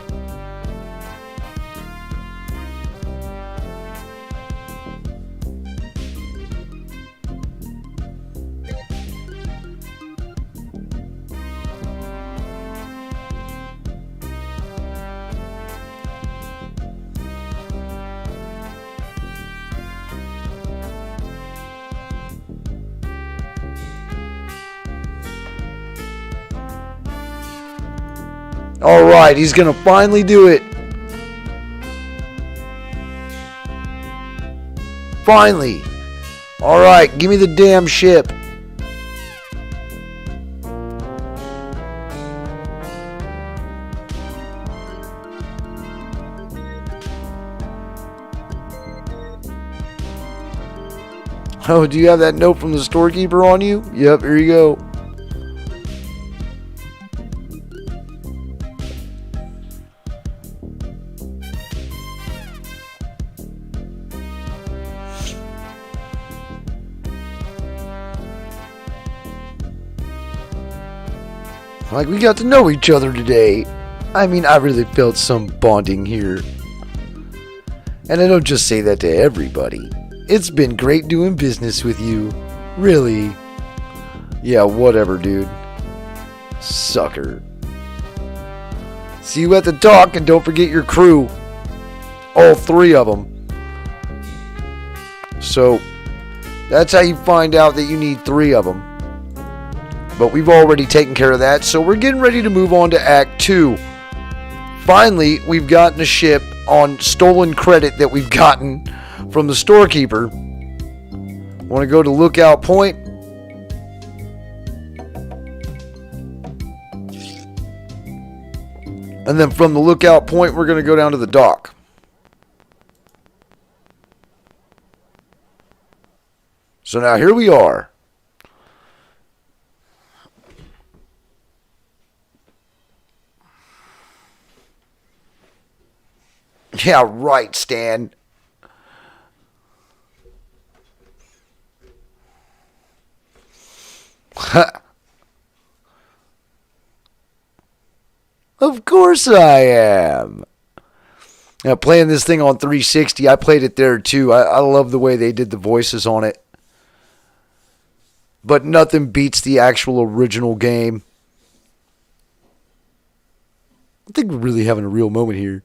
Alright, he's gonna finally do it. Finally. Alright, give me the damn ship. Oh, do you have that note from the storekeeper on you? Yep, here you go. Like, we got to know each other today. I mean, I really felt some bonding here. And I don't just say that to everybody. It's been great doing business with you. Really. Yeah, whatever, dude. Sucker. See you at the dock, and don't forget your crew. All 3 of them. So, that's how you find out that you need 3 of them. But we've already taken care of that, so we're getting ready to move on to Act 2. Finally, we've gotten a ship on stolen credit that we've gotten from the storekeeper. Want to go to Lookout Point? And then from the Lookout Point, we're going to go down to the dock. So now here we are. Yeah, right, Stan. Of course I am. Now, playing this thing on 360, I played it there too. I love the way they did the voices on it. But nothing beats the actual original game. I think we're really having a real moment here.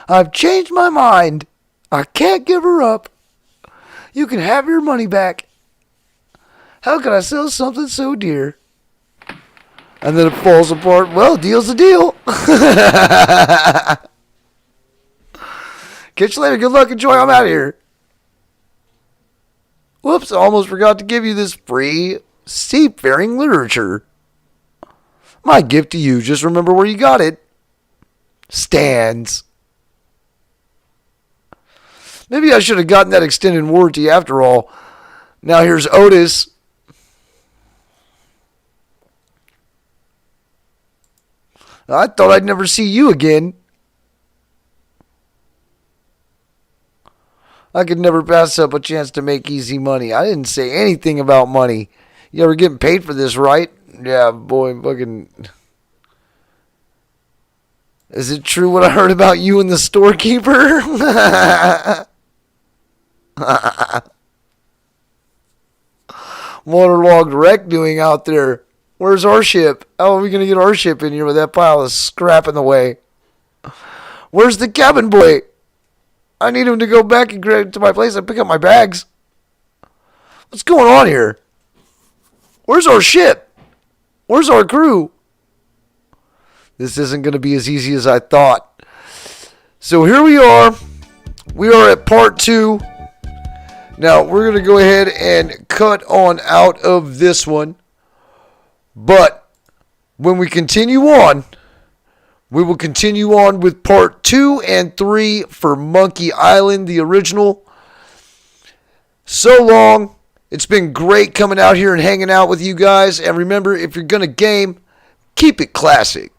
I've changed my mind. I can't give her up. You can have your money back. How can I sell something so dear? And then it falls apart. Well, deal's a deal. Catch you later. Good luck. Enjoy. I'm out of here. Whoops. I almost forgot to give you this free seafaring literature. My gift to you. Just remember where you got it. Stands. Maybe I should have gotten that extended warranty after all. Now here's Otis. I thought I'd never see you again. I could never pass up a chance to make easy money. I didn't say anything about money. You ever getting paid for this, right? Yeah, boy, fucking... Is it true what I heard about you and the storekeeper? Waterlogged wreck doing out there. Where's our ship? How are we going to get our ship in here with that pile of scrap in the way? Where's the cabin boy? I need him to go back and get to my place and pick up my bags. What's going on here? Where's our ship? Where's our crew? This isn't going to be as easy as I thought. So here we are. We are at part 2. Now, we're going to go ahead and cut on out of this one. But when we continue on, we will continue on with part 2 and 3 for Monkey Island, the original. So long. It's been great coming out here and hanging out with you guys. And remember, if you're going to game, keep it classic.